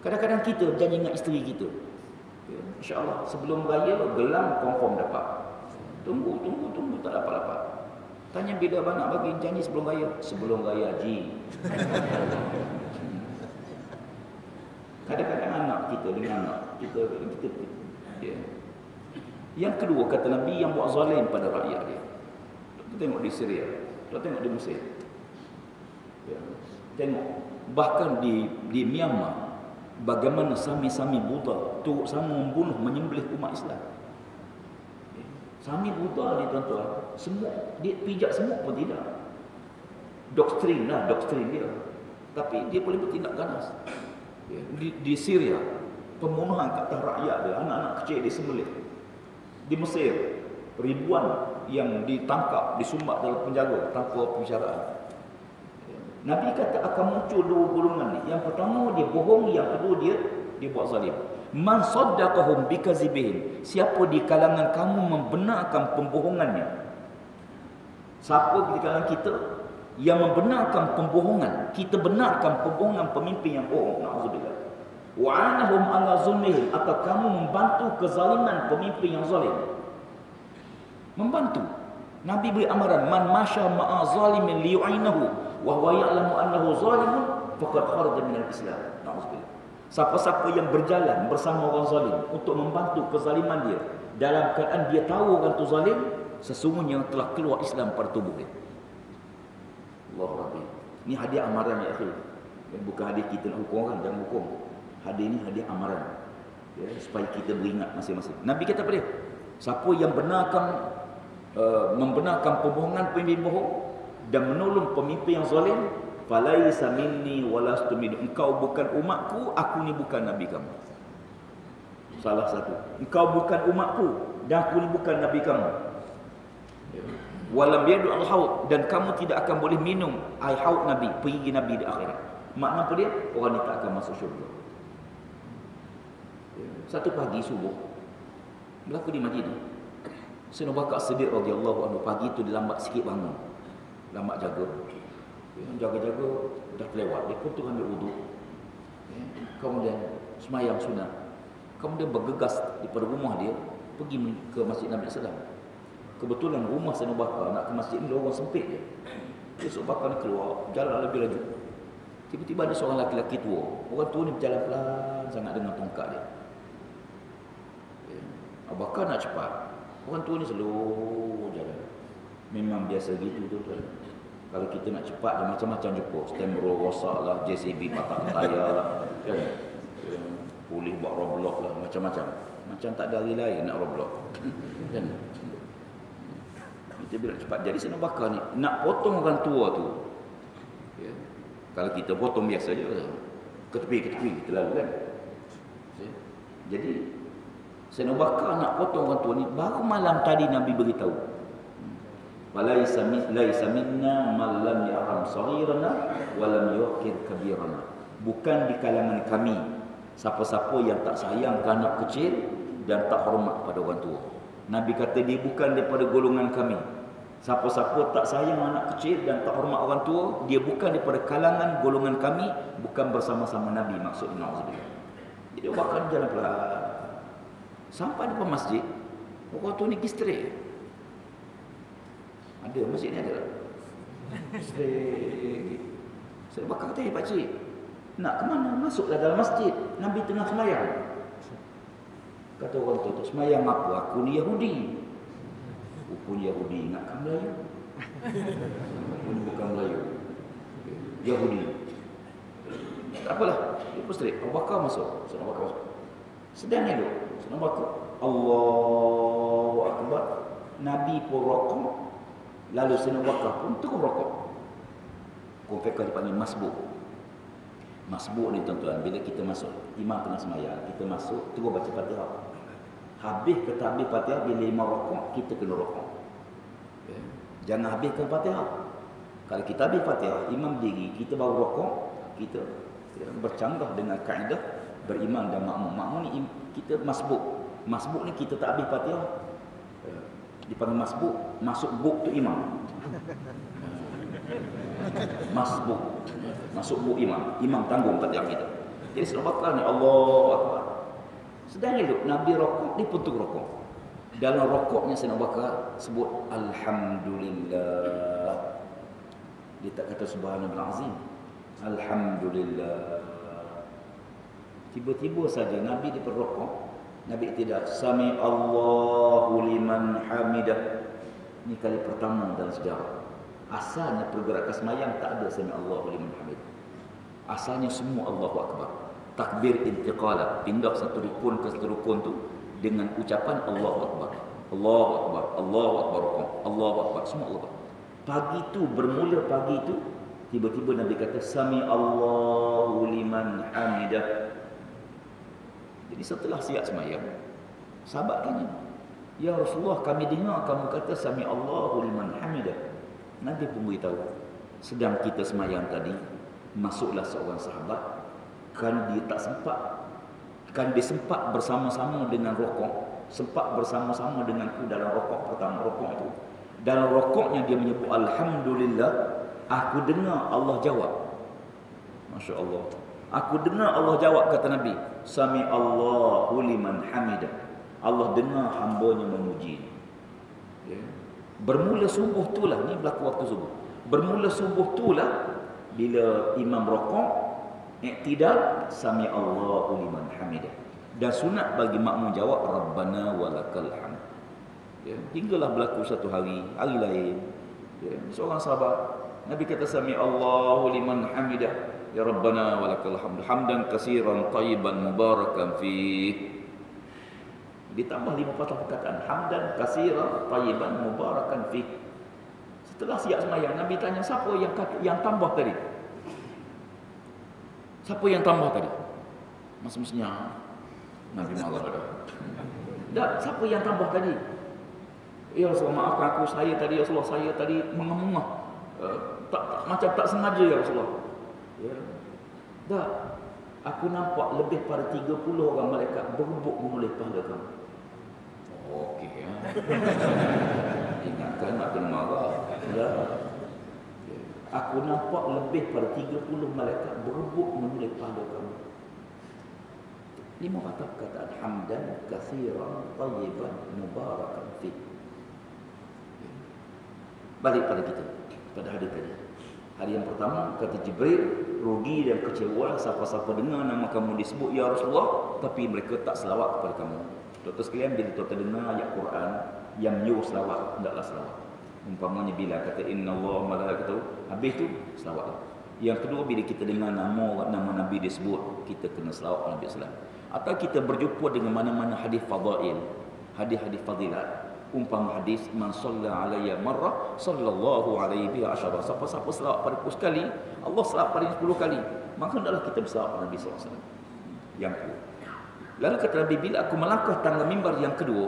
Kadang-kadang kita berjanji dengan isteri kita. Ya, InsyaAllah sebelum raya gelang confirm dapat. Tunggu, tak dapat-dapat. Tanya bila abang nak bagi janji sebelum raya. Sebelum raya haji. Kadang-kadang anak kita dengan anak kita ya. Yang kedua kata Nabi yang buat zalim pada rakyat dia. Kita tengok di Syria, kita tengok di Mesir. Ya. Tengok bahkan di Myanmar bagaimana sami-sami Buddha turut sama membunuh menyembelih umat Islam. Ya. Sami Buddha ni tuan-tuan, semua dia pijak semua pun tidak. Doktrin dia. Tapi dia boleh bertindak ganas. Ya. Di Syria pembunuhan kat atas rakyat dia, anak-anak kecil disembelih. Di Mesir ribuan yang ditangkap, disumbat dalam penjara tanpa pembicaraan. Nabi kata akan muncul dua golongan ni. Yang pertama dia bohong, yang kedua dia buat zalim. Man saddaqahum bikazibihim. Siapa di kalangan kamu membenarkan pembohongannya? Siapa di kalangan kita yang membenarkan pembohongan? Kita benarkan pembohongan pemimpin yang bohong. Na'udzubillah. Wa 'anahum 'ala zulmihim, atau kamu membantu kezaliman pemimpin yang zalim. Membantu. Nabi beri amaran, man masya ma'a zalimin liyu'inahu wa huwa ya'lamu annahu zalimun faqad kharaja minal Islam. Na'udzubillah. Siapa-siapa yang berjalan bersama orang zalim untuk membantu kezaliman dia dalam keadaan dia tahu orang tu zalim, sesungguhnya telah keluar Islam pada tubuh dia. Allahu Rabbi. Ini hadiah amaran ya akhi. Bukan hadiah kita nak hukum orang, jangan hukum. Hadiah ini hadiah amaran. Ya, supaya kita beringat masing-masing. Nabi kata apa dia? Siapa yang membenarkan pembohongan pemimpin bohong dan menolong pemimpin yang zalim, falaisa minni walastu minhu. Engkau bukan umatku, aku ni bukan nabi kamu. Salah satu. Engkau bukan umatku dan aku ni bukan nabi kamu. Walam yadu al-haud, dan kamu tidak akan boleh minum air haud nabi, perigi nabi di akhirat. Makna apa dia? Orang ni tak akan masuk syurga. Satu pagi subuh berlaku di Madinah. Sayyidina Abu Bakar Siddiq radhiyallahu anhu pagi tu dia lambat sikit bangun. Lambat jaga. Jaga-jaga dah terlewat. Dia pun tu ambil wudu. Kemudian semayang sunat. Kemudian bergegas daripada rumah dia pergi ke Masjid Nabi sallallahu alaihi wasallam. Kebetulan rumah Sayyidina Abu Bakar nak ke masjid ni lorong sempit je. Sayyidina Abu Bakar ni keluar, jalan lebih laju. Tiba-tiba ada seorang lelaki tua. Orang tua ni berjalan pelan sangat dengan tongkat dia. Abu Bakar nak cepat. Orang tua ni slow jalan. Memang biasa gitu tuan-tuan. Kalau kita nak cepat dia macam-macam jumpa. Stemro rosak lah, JCB patah tayar lah, kan? Polis buat roadblock lah, macam-macam. Macam tak ada hari lain nak roadblock. Kan? Kita bila cepat. Jadi Sayyidina Abu Bakar ni nak potong orang tua tu. Ya. Kalau kita potong biasa je, ke tepi kita lalu kan. Ya. Jadi Sayyidina Abu Bakar nak potong orang tua ni baru malam tadi Nabi beritahu. Walaisa minna man lam yarham saghirana wa lam yuqir kabirana. Bukan di kalangan kami siapa-siapa yang tak sayang ke anak kecil dan tak hormat pada orang tua. Nabi kata dia bukan daripada golongan kami. Siapa-siapa tak sayang anak kecil dan tak hormat orang tua, dia bukan daripada kalangan golongan kami, bukan bersama-sama Nabi, maksudnya na'udzubillah. Jadi bakar jalan pelan. Sampai depan masjid, orang tu ni pergi straight. Ada masjid ni ada tak? Straight. Saya bakar kata, pakcik, nak ke mana? Masuklah dalam masjid. Nabi tengah semayang. Kata orang tu, semayang apa? Aku ni Yahudi. Pun Yahudi ingatkan Melayu. Pun bukan Melayu. Yahudi. Tak apalah. Dia pun straight. Abu Bakar masuk. Sayyidina Abu Bakar masuk. Sedang elok. Sayyidina Abu Bakar. Allahu Akbar. Nabi pun rokok. Lalu Sayyidina Abu Bakar pun terus rokok. Konfekah dipanggil masbuk. Masbuk ni tuan-tuan. Bila kita masuk. Imam tengah semayang. Kita masuk. Terus baca Fatihah. Habis ke tak habis Fatihah, bila imam rokok, kita kena rokok. Jangan habiskan Fatihah. Kalau kita habis Fatihah, imam diri, kita baru rokok, kita bercanggah dengan kaedah berimam dan makmum. Makmum ni kita masbuk. Masbuk ni kita tak habis Fatihah, dipanggil masbuk. Masuk buk tu imam. Masbuk. Masuk buk imam. Imam tanggung Fatihah kita. Jadi Sayyidina Abu Bakar ni Allahu Akbar. Sedang hidup Nabi rokok, dia pun rokok. Dalam rokoknya Sayyidina Abu Bakar sebut Alhamdulillah. Dia tak kata Subhanallah Azim. Alhamdulillah. Tiba-tiba saja Nabi dia berrokok. Nabi tidak Sami Allahu liman hamidah. Ini kali pertama dalam sejarah. Asalnya pergerakan semayang tak ada Sami Allahu liman hamidah. Asalnya semua Allahu Akbar. Takbir intiqalah, pindah satu rukun ke satu rukun tu dengan ucapan Allahu Akbar. Allahu Akbar, Allahu Akbar, Allahu Akbar, semua Allah. Pagi tu, bermula pagi tu, tiba-tiba Nabi kata Sami Allahu liman hamidah. Jadi setelah siap semayang, sahabat tanya, Ya Rasulullah, kami dengar kamu kata Sami Allahu liman hamidah. Nabi pun beritahu, sedang kita semayang tadi, masuklah seorang sahabat. Kan dia tak sempat, kan dia sempat bersama-sama dengan rokok, sempat bersama-sama denganku dalam rokok pertama, rokok itu. Dalam rokoknya dia menyebut Alhamdulillah. Aku dengar Allah jawab. Masya Allah. Aku dengar Allah jawab, kata Nabi. Sami Allahu liman hamidah. Allah dengar hambanya memuji. Ya. Bermula subuh itulah, ni berlaku waktu subuh. Bermula subuh itulah bila imam rokok, iktidal Sami Allahu liman hamidah. Dan sunat bagi makmum jawab Rabbana walakal hamd. Ya, hinggalah berlaku satu hari lain. Ya, seorang sahabat Nabi kata Sami Allahu liman hamidah. Ya Rabbana walakal hamd. Hamdan katsiran tayyiban mubarakan fih. Ditambah 5 patah perkataan. Hamdan katsiran tayyiban mubarakan fih. Setelah siap sembahyang, Nabi tanya siapa yang tambah tadi? Siapa yang tambah tadi? Mestinya Nabi marah dah. Tak, siapa yang tambah tadi? Ya Rasulullah, maafkan aku, saya tadi mengengah. Macam tak sengaja ya Rasulullah. Ya. Tak, aku nampak lebih pada 30 orang malaikat berebut menulis pahala kamu. Okey ya. Ingatkan nak kena marah. Ya. Aku nampak lebih pada 30 malaikat berebut menulis pahala kamu. 5 patah perkataan. Hamdan katsiran tayyiban mubarakan fih. Balik pada kita, pada hari tadi. Hari yang pertama kata Jibril, rugi dan kecewa siapa-siapa dengar nama kamu disebut ya Rasulullah tapi mereka tak selawat kepada kamu. Doktor sekalian, bila tuan dengar ayat Quran yang menyuruh selawat, hendaklah selawat. Umpamanya bila kata innallaha malaikatahu, habis tu selawatlah. Yang kedua, bila kita dengar nama Nabi disebut, kita kena selawat Nabi sallallahu alaihi wasallam. Atau kita berjumpa dengan mana-mana hadis fadail, hadis-hadis fadilat. Umpama hadis man shalla alayya marrah sallallahu alaihi wa sallam. Siapa-siapa selawat padaku sekali, Allah selawat padanya 10 kali. Maka hendaklah kita berselawat pada Nabi sallallahu alaihi wasallam. Yang kedua. Lalu kata Nabi, bila aku melangkah tangga mimbar yang kedua,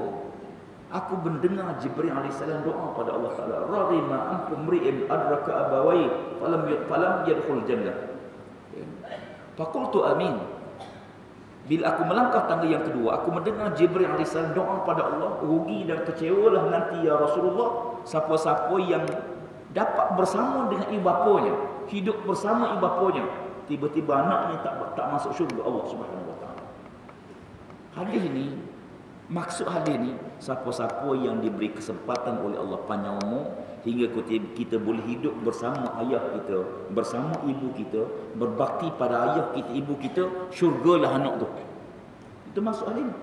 aku mendengar Jibril alaihissalam doa pada Allah Taala, "Radima ankum mri'in adraka abawai falam yadkhul jannah." Faqultu amin. Bila aku melangkah tangga yang kedua, aku mendengar Jibril AS doa pada Allah, rugi dan kecewalah nanti ya Rasulullah siapa-siapa yang dapat bersama dengan ibu bapanya, hidup bersama ibu bapanya, tiba-tiba anaknya tak masuk syurga Allah Subhanahu wa taala. Hadis ini, maksud hadis ini, siapa-siapa yang diberi kesempatan oleh Allah panjang umur hingga kita boleh hidup bersama ayah kita, bersama ibu kita, berbakti pada ayah kita, ibu kita, syurgalah anak tu. Itu maksud hadis ni.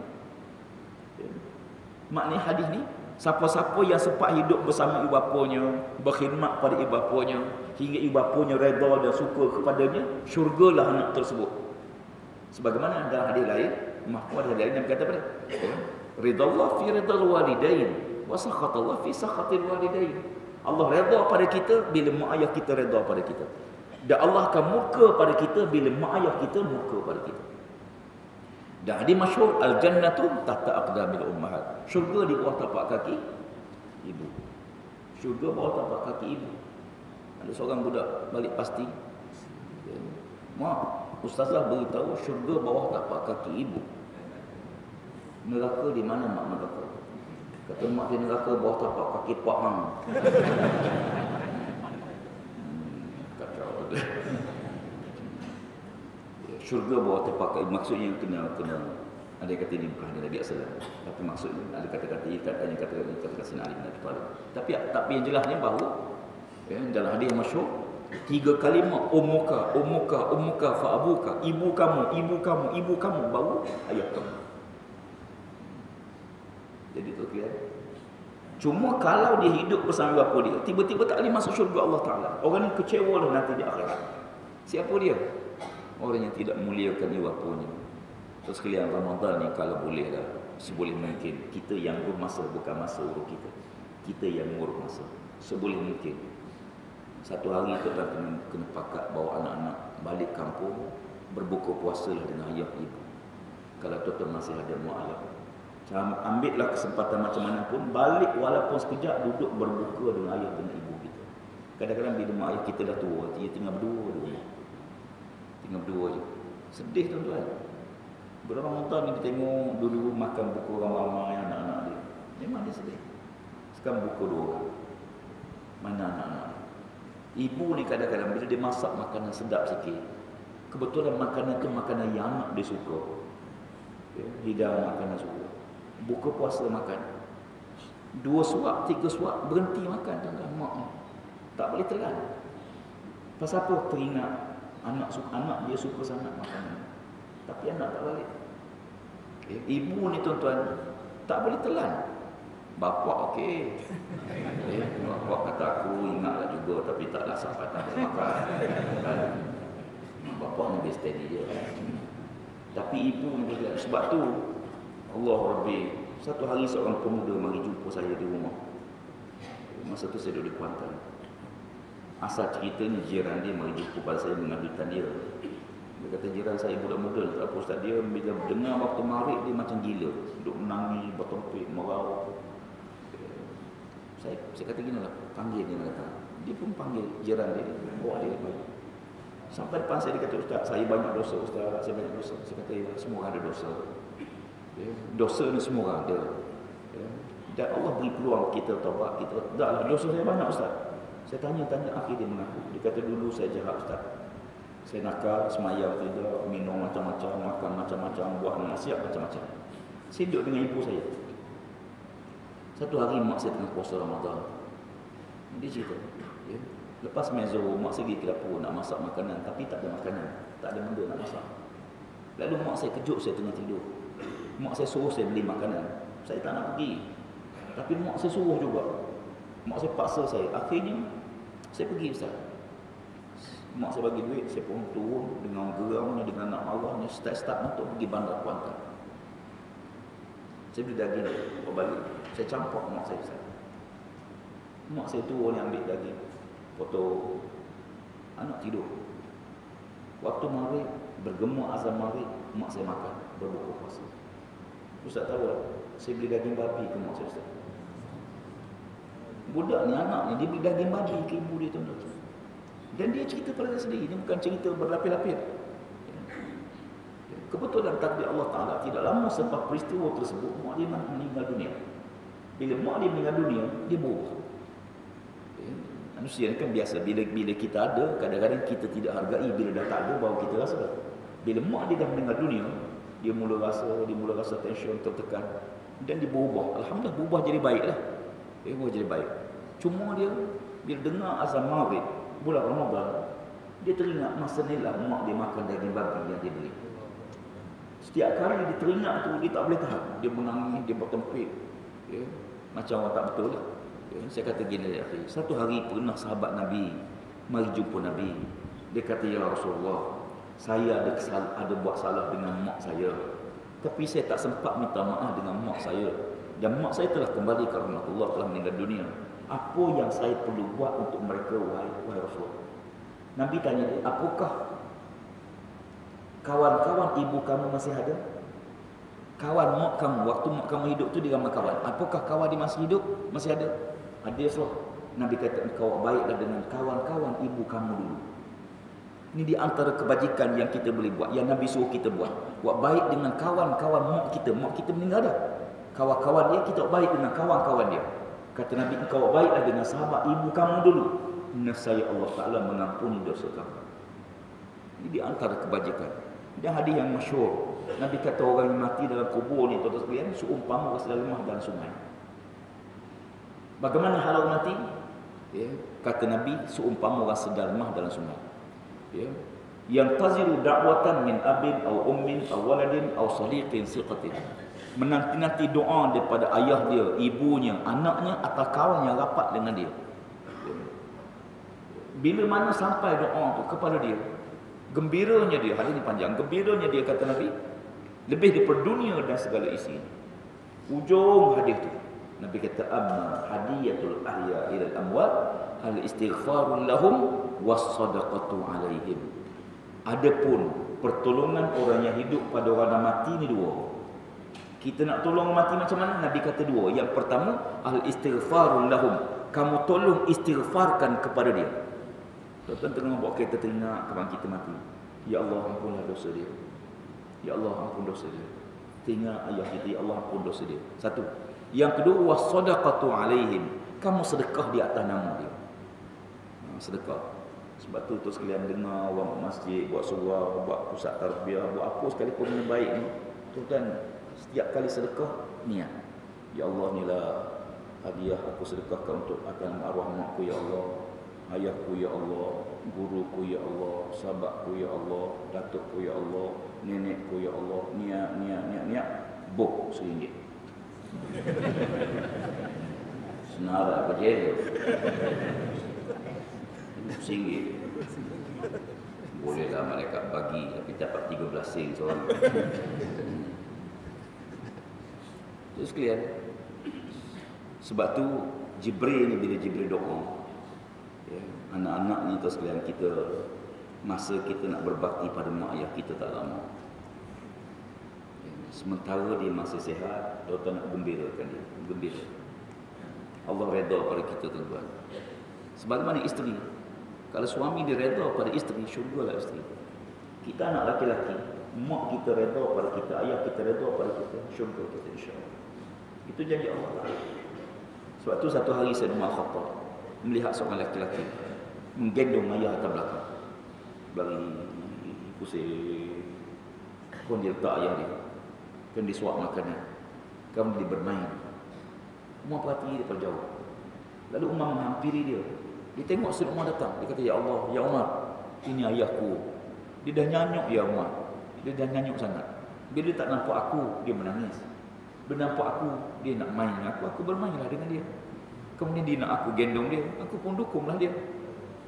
Maknanya hadis ni, siapa-siapa yang sempat hidup bersama ibu bapanya, berkhidmat pada ibu bapanya hingga ibu bapanya redha dan suka kepadanya, syurgalah anak tersebut. Sebagaimana dalam hadis lain, mahfuz hadis lain yang berkata pada ridallah fi ridal walidain wa sakhatallah fi sakhatil walidain. Allah redha pada kita bila mak ayah kita redha pada kita. Dan Allah akan murka pada kita bila mak ayah kita murka pada kita. Dan hadis masyhur, al-jannatu tahta aqdamil ummahat. Syurga di bawah tapak kaki ibu. Syurga bawah tapak kaki ibu. Ada seorang budak balik pasti. Mak, ustazah beritahu syurga bawah tapak kaki ibu. Neraka di mana mak neraka? Kata mak di neraka bawah tapak kaki pak hang. Kacau tu. Syurga bawah tapak kaki, maksudnya kena ada kata ini bukan Nabi sallallahu. Tapi maksudnya ada kata-kata ikatan kata-kata Sayyidina Ali bin Abi Thalib. Tapi yang jelasnya bahawa dalam hadis masyhur 3 kalimah ummuka fa abuka, ibu kamu baru ayah kamu. Jadi tu kira. Cuma kalau dia hidup bersama bapa dia, tiba-tiba tak boleh masuk syurga Allah Taala. Orang ni kecewa lah nanti di akhirat. Siapa dia? Orang yang tidak muliakan ibu bapanya. Terus sekalian Ramadan ni kalau boleh lah, seboleh mungkin kita yang bermasa bukan masa urus kita. Kita yang urus masa. Seboleh mungkin. Satu hari tuan kena pakat bawa anak-anak balik kampung, berbuka puasalah dengan ayah ibu. Kalau tuan masih ada mak ayah, ambillah kesempatan macam mana pun, balik walaupun sekejap, duduk berbuka dengan ayah dan ibu kita. Kadang-kadang bila mak ayah kita dah tua, dia tinggal berdua di rumah. Tinggal berdua je. Sedih tuan-tuan. Berapa Ramadan ni dia tengok dulu makan buku ramai-ramai anak-anak dia. Memang dia sedih. Sekarang buku 2 orang. Mana anak-anak? Ibu ni kadang-kadang bila dia masak makanan sedap sikit, kebetulan makanan tu makanan yang anak dia suka. Hidang makanan suka. Buka puasa makan 2 suap, 3 suap, berhenti makan tuan-tuan. Mak ni tak boleh telan. Pasal apa? Teringat anak dia suka sangat makanan, tapi anak tak balik. Ibu ni tuan-tuan tak boleh telan. Bapa okey. Bapa kata aku ingatlah juga, tapi taklah sampai tak makan. Bapa ni dia steady je. Tapi ibu ni juga. Sebab tu Allah Rabbi, satu hari seorang pemuda mari jumpa saya di rumah. Masa tu saya duduk di Kuantan. Asal ceritanya jiran dia mari jumpa pada saya mengadukan dia. Dia kata jiran saya budak-muda tak apa ustaz, dia bila dengar waktu maghrib dia macam gila, duduk menangis, bertompik, merau. Saya kata gini lah, panggil dia kata. Dia pun panggil jiran dia, bawa dia balik. Sampai depan saya dia kata, ustaz, saya banyak dosa ustaz, saya banyak dosa. Saya kata, ya, semua orang ada dosa. Dosa ni semua orang ada. Dan Allah beri peluang kita taubat, kita taklah dosa saya banyak ustaz. Saya tanya-tanya, akhir dia mengaku. Dia kata dulu saya jahat ustaz. Saya nakal, semayang tidak, minum macam-macam, makan macam-macam, buat maksiat macam-macam. Saya duduk dengan ibu saya. Satu hari mak saya tengah puasa Ramadan. Dia cerita, ya. Lepas mezo, mak saya pergi ke dapur nak masak makanan, tapi tak ada makanan, tak ada benda nak masak. Lalu mak saya kejut saya tengah tidur. Mak saya suruh saya beli makanan. Saya tak nak pergi, tapi mak saya suruh juga. Mak saya paksa saya. Akhirnya saya pergi ustaz. Mak saya bagi duit, saya pun turun dengan geramnya, dengan nak marahnya, start untuk pergi bandar Kuantan. Saya beli daging, bawa balik. Saya campak mak saya ustaz. Mak saya turun yang ambil daging, potong. Anak tidur. Waktu maghrib, bergema azan maghrib, mak saya makan, berbuka puasa. Ustaz tahu tak? Saya beli daging babi ke mak saya ustaz. Budak ni, anak ni, dia beli daging babi ke ibu dia tuan-tuan. Dan dia cerita pada saya sendiri, ini bukan cerita berlapis-lapis. Kebetulan takdir Allah Ta'ala, tidak lama selepas peristiwa tersebut, mak dia meninggal dunia. Bila mak dia meninggal dunia, dia berubah. Manusia ni kan biasa, bila kita ada, kadang-kadang kita tidak hargai. Bila dah tak ada, baru kita rasa. Bila mak dia dah meninggal dunia, dia mula rasa tension, tertekan, dan dia berubah. Alhamdulillah, berubah jadi baik lah. Dia berubah jadi baik. Cuma dia, bila dengar azan maghrib bulan Ramadan, dia teringat masa ni lah mak dia makan daging babi yang dia beli. Setiap kali dia teringat tu, dia tak boleh tahan. Dia menangis, dia bertempik. Ya, macam orang tak betul lah. Ya, saya kata gini, satu hari pernah sahabat Nabi mari jumpa Nabi. Dia kata, ya Rasulullah, saya ada buat salah dengan mak saya, tapi saya tak sempat minta maaf dengan mak saya. Dan mak saya telah kembali kerana Allah telah meninggal dunia. Apa yang saya perlu buat untuk mereka, wahai Rasulullah? Nabi tanya dia, apakah kawan-kawan ibu kamu masih ada? Kawan mak kamu, waktu mak kamu hidup tu dia ramai kawan. Apakah kawan dia masih hidup? Masih ada? Ada, Rasulullah. Nabi kata, engkau baiklah dengan kawan-kawan ibu kamu dulu. Ini di antara kebajikan yang kita boleh buat, yang Nabi suruh kita buat. Buat baik dengan kawan-kawan mak kita. Mak kita meninggal dah. Kawan-kawan dia, kita baik dengan kawan-kawan dia. Kata Nabi, engkau baiklah dengan sahabat ibu kamu dulu. Nescaya Allah Ta'ala mengampuni dosa kamu. Ini di antara kebajikan. Dan hadis yang masyhur, Nabi kata orang yang mati dalam kubur ni, tuan-tuan sekalian, seumpama sedang lemah dalam sungai. Bagaimana hal orang mati? Ya, kata Nabi, seumpama orang sedang lemah dalam sungai. Ya, yang taziru da'watan min abin aw ummin aw waladin aw sadiqin siqatin. Menanti-nanti doa daripada ayah dia, ibunya, anaknya atau kawan yang rapat dengan dia. Bila mana sampai doa tu kepada dia, gembiranya dia, hadis ini panjang, gembiranya dia, kata Nabi, lebih daripada dunia dan segala isi. Ujung hadis tu, Nabi kata, amma hadiyatul ahya ilal amwat al istighfarul lahum was sadaqatu alaihim. Adapun pertolongan orang yang hidup pada orang yang mati ni dua. Kita nak tolong orang mati macam mana? Nabi kata dua. Yang pertama, al istighfarul lahum, kamu tolong istighfarkan kepada dia. Tuan-tuan tengah bawa kereta teringat kawan kita mati. Ya Allah, ampunlah dosa dia. Ya Allah, ampun dosa dia. Teringat ayah kita, ya Allah, ampun dosa dia. Satu. Yang kedua, was-sadaqatu alaihim, kamu sedekah di atas nama dia. Sedekah. Sebab tu tuan sekalian dengar orang masjid buat surau, buat pusat tarbiyah, buat apa sekalipun yang baik ni, tuan-tuan setiap kali sedekah niat. Ya Allah, inilah hadiah aku sedekahkan untuk akan arwah makku, ya Allah. Ayahku, ya Allah. Guruku, ya Allah. Sahabatku, ya Allah. Datukku, ya Allah. Nenekku, ya Allah. Niat. Bok RM1. Senara berjaya. RM1. Bolehlah malaikat bagi, tapi dapat 13 sen seorang. Terus sekalian, sebab tu Jibril ni, bila Jibril doa, ya, anak-anak ni terus sekalian, kita masa kita nak berbakti pada mak ayah kita tak lama, ya, sementara dia masih sihat, tuan nak gembirakan dia, gembira. Allah redha pada kita, tuan-tuan. Sebagaimana isteri, kalau suami dia redha pada isteri, syurgalah isteri. Kita anak laki-laki, mak kita redha pada kita, ayah kita redha pada kita, syurga kita, insya-Allah. Itu janji Allah. Sebab tu satu hari Sayyidina Umar Khattab melihat seorang lelaki menggendong ayah atas belakang, bagi pusing, kon dia letak ayah dia, kan dia suap makanan, kan dia bermain. Umar perhati daripada jauh. Lalu Umar menghampiri dia. Dia tengok Sayyidina Umar datang, dia kata, ya Allah, ya Umar, ini ayahku. Dia dah nyanyuk, ya Umar. Dia dah nyanyuk sangat. Bila dia tak nampak aku, dia menangis. Dia nampak aku, dia nak main dengan aku bermainlah dengan dia. Kemudian dia nak aku gendong dia, aku pun dukunglah dia.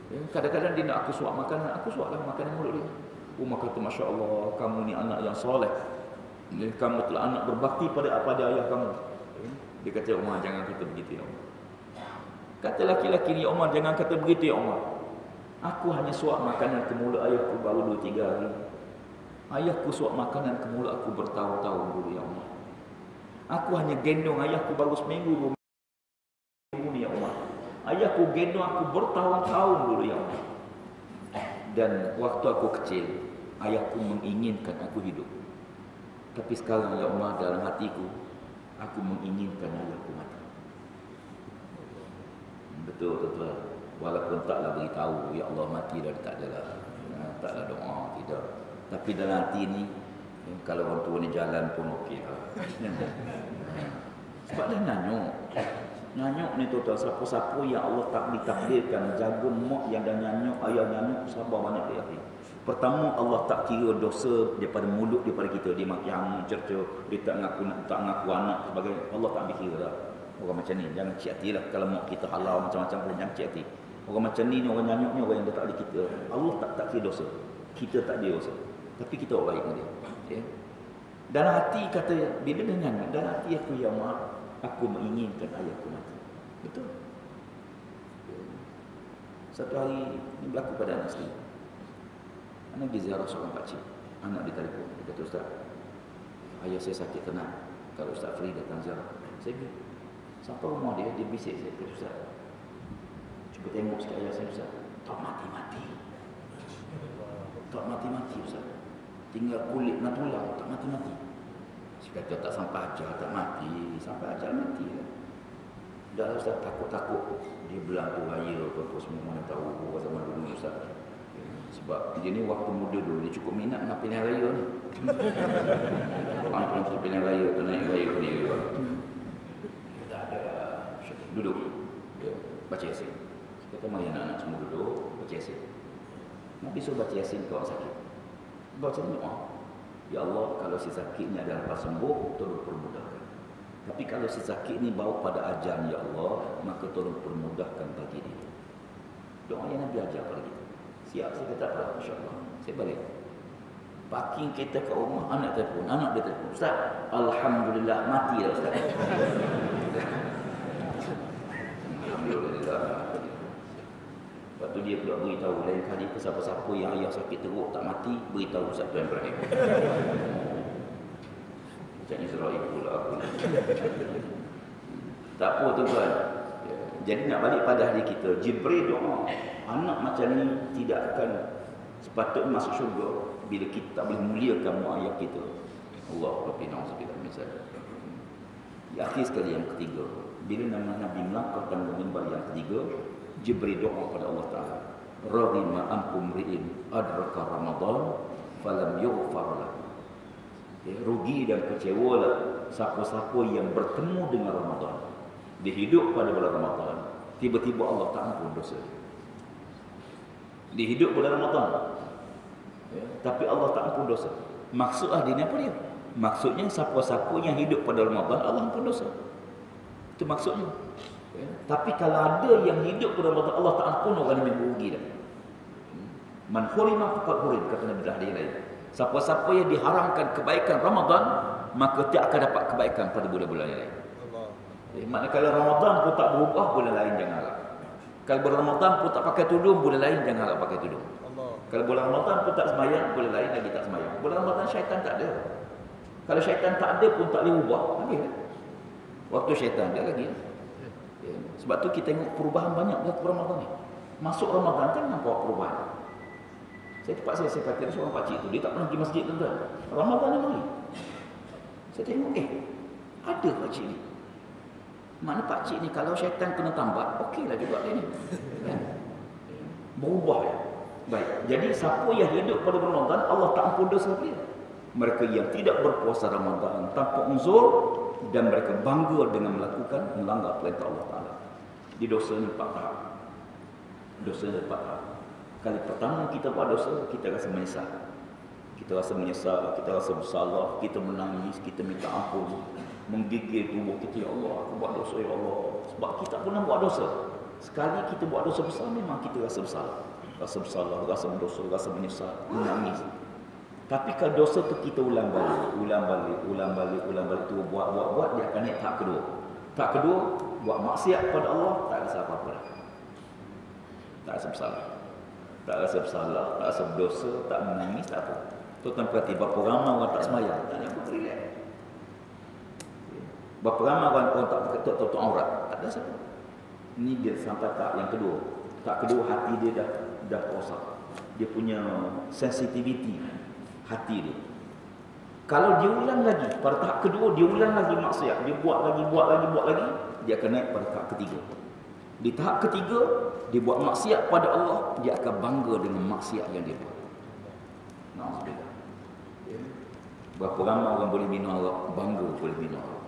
Ya, kadang-kadang dia nak aku suap makanan, aku suaplah makanan mulut dia. Umar kata, Masya Allah, kamu ni anak yang soleh. Ya, kamu telah anak berbakti pada ayah kamu. Ya, dia kata, Umar, jangan kata begitu, ya Umar. Kata laki-laki ni, ya Umar, jangan kata begitu, ya Umar. Aku hanya suap makanan ke mulut ayahku baru 2-3 hari. Ayahku suap makanan ke mulut aku bertahun-tahun dulu, ya Umar. Aku hanya gendong ayahku baru seminggu ni, ya Umar. Ayahku gendong aku bertahun-tahun dulu, ya Umar. Dan waktu aku kecil, ayahku menginginkan aku hidup. Tapi sekarang ya Allah, dalam hatiku aku menginginkan ayahku mati. Betul tuan. Walaupun taklah beritahu ya Allah mati dah, tak adalah. Taklah doa, tidak. Tapi dalam hati ni kalau orang tua ni jalan pun okey lah. Sebab dia nyanyuk ni tuan, siapa-siapa yang Allah tak ditakdirkan jaga mak yang dah nyanyuk, ayah nyanyuk, sabar banyak dia. Pertama, Allah tak kira dosa daripada mulut daripada kita. Dia yang cerca, dia tak ngaku anak sebagai Allah tak ambil kira dah. Orang macam ni jangan cik hati lah. Kalau mak kita halau macam-macam pun jangan cik hati. Orang macam ni orang nyanyuk ni orang yang dah tak ada kita. Allah tak kira dosa. Kita tak ada dosa. Tapi kita orang baik dengan dia. Ya. Dalam hati kata, bila dia nyanyuk, dalam hati aku ya mak, aku menginginkan ayahku mati. Betul. Satu hari ini berlaku pada anak sendiri. Anak pergi ziarah seorang pakcik. Anak dia telefon. Dia kata, Ustaz, ayah saya sakit tenang. Kalau Ustaz free datang ziarah. Saya pergi. Sampai rumah dia bisik. Saya kata, Ustaz, cuba tengok sikit ayah saya, Ustaz. Tak mati-mati. Tak mati-mati, Ustaz. Tinggal kulit dan tulang. Tak mati-mati. Saya kata, tak sampai ajar, tak mati. Sampai ajar mati lah. Dah Ustaz, takut-takut. Dia berlaku raya. Apa-apa semua mana tahu. Orang zaman dulu, Ustaz. Sebab dia ni waktu muda dulu, dia cukup minat dengan pilihan raya ni. Orang tu pilihan raya, tu naik raya ke dia. Tak ada. Duduk. Dia baca Yasin. Kata, mari anak-anak semua duduk, baca Yasin. Nabi suruh baca Yasin ke orang sakit. Baca doa. Ya Allah, kalau si sakit ni ada lepas sembuh, tolong permudahkan. Tapi kalau si sakit ni bawa pada ajal, ya Allah, maka tolong permudahkan bagi dia. Doa yang Nabi ajar pada kita. Siap, saya kata apa? InsyaAllah. Saya balik. Parking kereta kat rumah, anak dia telefon. Ustaz, Alhamdulillah, mati dah Ustaz. Alhamdulillah. Lepas tu dia pula beritahu, lain kali ke siapa-siapa yang ayah sakit teruk tak mati, beritahu Ustaz Tuan Ibrahim. Macam Israel pula aku. Tak apa tuan. Jadi nak balik pada hari kita, Jibril doa. Anak macam ni tidak akan sepatutnya masuk syurga bila kita tak boleh muliakan mak ayah kita. Allah Rabbi na'udzubillah min zalik. Di akhir sekali yang ketiga, bila nama Nabi melangkahkan mimbar yang ketiga, Jibril doa pada Allah Ta'ala. Raghima ankum ri'in adraka Ramadan falam yughfar lahu. Rugi dan kecewalah siapa-siapa yang bertemu dengan Ramadan. Dia hidup pada bulan Ramadan, tiba-tiba Allah tak ampun dosa dia. Dia hidup pada Ramadan, tapi Allah tak ampun dosa. Maksud ahli ni apa dia? Maksudnya siapa-siapa yang hidup pada Ramadan, Allah ampun dosa. Itu maksudnya. Tapi kalau ada yang hidup pada Ramadan, Allah tak ampun, orang yang merugi dah. Man hurima faqad hurim, kata Nabi Dahdi lain. Siapa-siapa yang diharamkan kebaikan Ramadan, maka tak akan dapat kebaikan pada bulan-bulan yang lain. Maknanya kalau Ramadan pun tak berubah, bulan lain jangan harap. Kalau bulan Ramadan pun tak pakai tudung, bulan lain jangan harap pakai tudung. Kalau bulan Ramadan pun tak semayang, bulan lain lagi tak semayang. Bulan Ramadan syaitan tak ada. Kalau syaitan tak ada pun tak boleh ubah. Lagi kan? Waktu syaitan dia lagi. Sebab tu kita tengok perubahan banyak dalam Ramadan ni. Masuk Ramadan kan nampak perubahan. Saya kata seorang pakcik tu, dia tak pernah pergi masjid tuan-tuan. Ramadan ni mari. Saya tengok, ada pakcik ni. Mana pakcik ni kalau syaitan kena tambat, okeylah juga dia ni. Berubah ya. Baik. Jadi siapa yang hidup pada Ramadan, Allah tak ampun dosa dia. Mereka yang tidak berpuasa Ramadan tanpa uzur dan mereka bangga dengan melanggar perintah Allah Taala. Di dosa ni 4 tahap. Dosa ni 4 tahap. Kali pertama kita buat dosa, kita rasa menyesal. Kita rasa menyesal, kita rasa bersalah, kita menangis, kita minta ampun. Menggigil tubuh kita, ya Allah, aku buat dosa, ya Allah. Sebab kita pernah buat dosa. Sekali kita buat dosa besar, memang kita rasa bersalah. Rasa bersalah, rasa berdosa, rasa menyesal, menangis. Tapi kalau dosa tu kita ulang balik, tu buat, dia akan naik tahap kedua. Tahap kedua, buat maksiat pada Allah, tak rasa apa-apa dah. Tak rasa bersalah. Tak rasa bersalah, tak rasa berdosa, tak menangis, tak apa. Tuan-tuan perhati, berapa ramai orang tak semayang, tak ada apa relax. Berapa ramai orang tak pakai tutup aurat, tak ada siapa. Ini dia sampai tahap yang kedua. Tahap kedua, hati dia dah rosak. Dia punya sensitivity hati dia. Kalau dia ulang lagi, pada tahap kedua dia ulang lagi maksiat, dia buat lagi, dia akan naik pada tahap ketiga. Di tahap ketiga, dia buat maksiat pada Allah, dia akan bangga dengan maksiat yang dia buat. Na'udzubillah. Berapa ramai orang boleh minum arak, bangga boleh minum arak.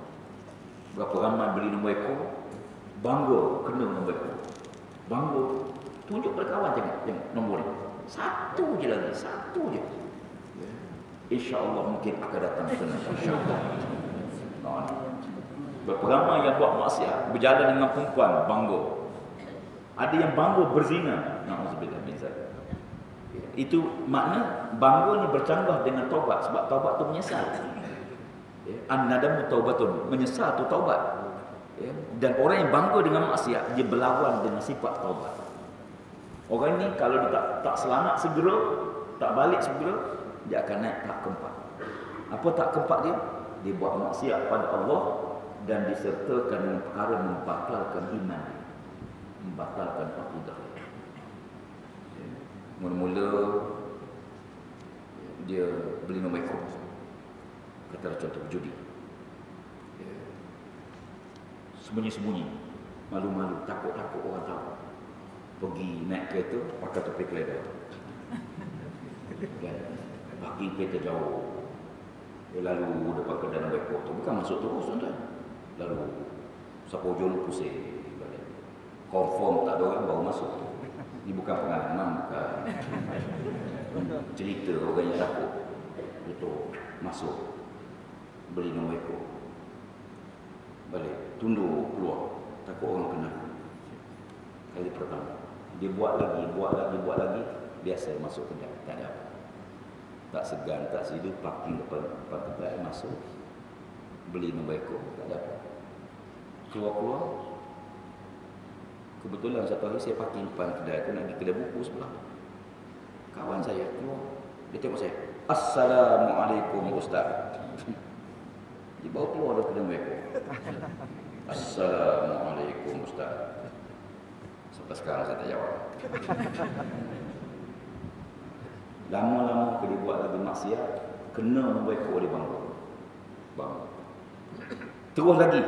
Berapa ramai beli nombor ekor, bangga kena nombor ekor. Bangga. Tunjuk pada kawan jangan nombor ni. Satu je lagi, satu je. InsyaAllah mungkin akan datang kena. InsyaAllah. Berapa ramai yang buat maksiat, berjalan dengan perempuan, bangga. Ada yang bangga berzina. Na'udzubillah min zalik. Itu makna bangga ni bercanggah dengan taubat, sebab taubat tu menyesal. An-nadamu taubatun, menyesal tu taubat. Dan orang yang bangga dengan maksiat, dia berlawan dengan sifat taubat. Orang ni kalau dia tak selamat segera, tak balik segera, dia akan naik tahap keempat. Apa tahap keempat dia? Dia buat maksiat pada Allah dan disertakan dengan perkara membatalkan iman dia, membatalkan akidah dia. Mula-mula dia beli nombor ekor, katalah contoh judi, sembunyi-sembunyi, malu-malu, takut-takut orang tahu, pergi naik kereta pakai topi keledai, pergi kereta jauh, lalu depan kedai nombor ekor tu bukan masuk terus tuan-tuan, lalu siapa ujung pusing balik, confirm tak ada orang baru masuk. Ini bukan pengalaman, bukan cerita orang yang takut. Itu masuk, beli nombor ekor, balik, tunduk keluar, takut orang kenal. Kali pertama, dia buat lagi, biasa masuk kedai, tak ada apa. Tak segan, tak sidu, parking depan kedai, masuk, beli nombor ekor, tak ada apa. Keluar-keluar, kebetulan satu hari saya parking depan kedai tu, nak pergi kedai buku sebelah. Kawan saya keluar, dia tengok saya, Assalamualaikum Ustaz. Dia baru keluar dari kedai mereka. Assalamualaikum Ustaz. Sampai sekarang saya tak jawab. Lama-lama dia buat lagi maksiat, kena mereka oleh bangga. Terus lagi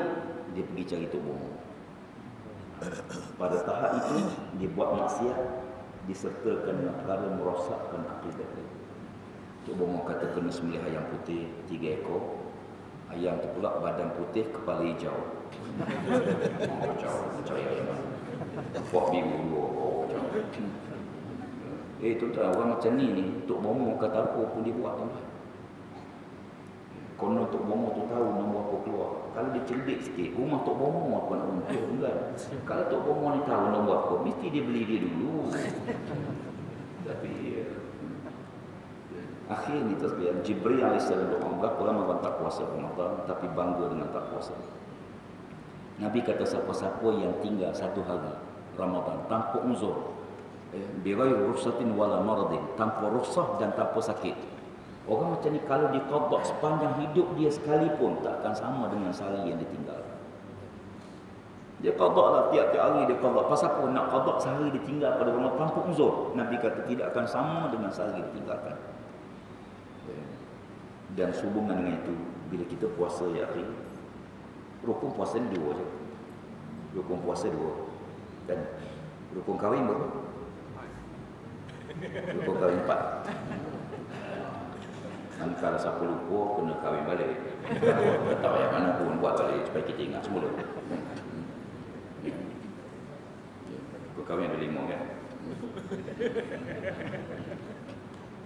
dia pergi cari tok bomo. Pada tahap itu dia buat maksiat, disertakan dengan perkara merosakkan akidah dia. Tok bomo kata kena sembelih ayam putih 3 ekor. Ayam tu pula badan putih, kepala hijau. Hijau ayam. Buat biru 2 ekor. Tuan-tuan, orang macam ni tok bomo kata apa pun dia buat, tuan-tuan. Konon tok bomo tu tahu nombor apa keluar. Kalau dia cerdik sikit, rumah tok bomo apa nak untung kan. Kalau tok bomo ni tahu nombor apa, mesti dia beli dia dulu. Tapi akhir ni tasbih Jibril alaihissalam doa, berapa lama orang tak puasa Ramadan tapi bangga dengan tak puasa. Nabi kata siapa-siapa yang tinggal 1 hari Ramadan tanpa uzur, bi ghairi rukhsatin wala maradin, tanpa rukhsah dan tanpa sakit. Orang macam ni kalau dia qada sepanjang hidup dia sekalipun tak akan sama dengan sehari yang ditinggal. Dia qada lah tiap-tiap hari dia qada. Pasal apa nak qada sehari ditinggal pada Ramadan tanpa uzur? Nabi kata tidak akan sama dengan sehari ditinggalkan. Dan sehubungan dengan itu, bila kita puasa ya akhi, rukun puasa ni 2 je. Rukun puasa 2. Dan rukun kahwin berapa? Rukun kahwin 4. Dan kalau siapa lupa, kena kahwin balik. Tak tahu yang mana pun buat balik supaya kita ingat semula. Rukun kahwin ada 5 kan?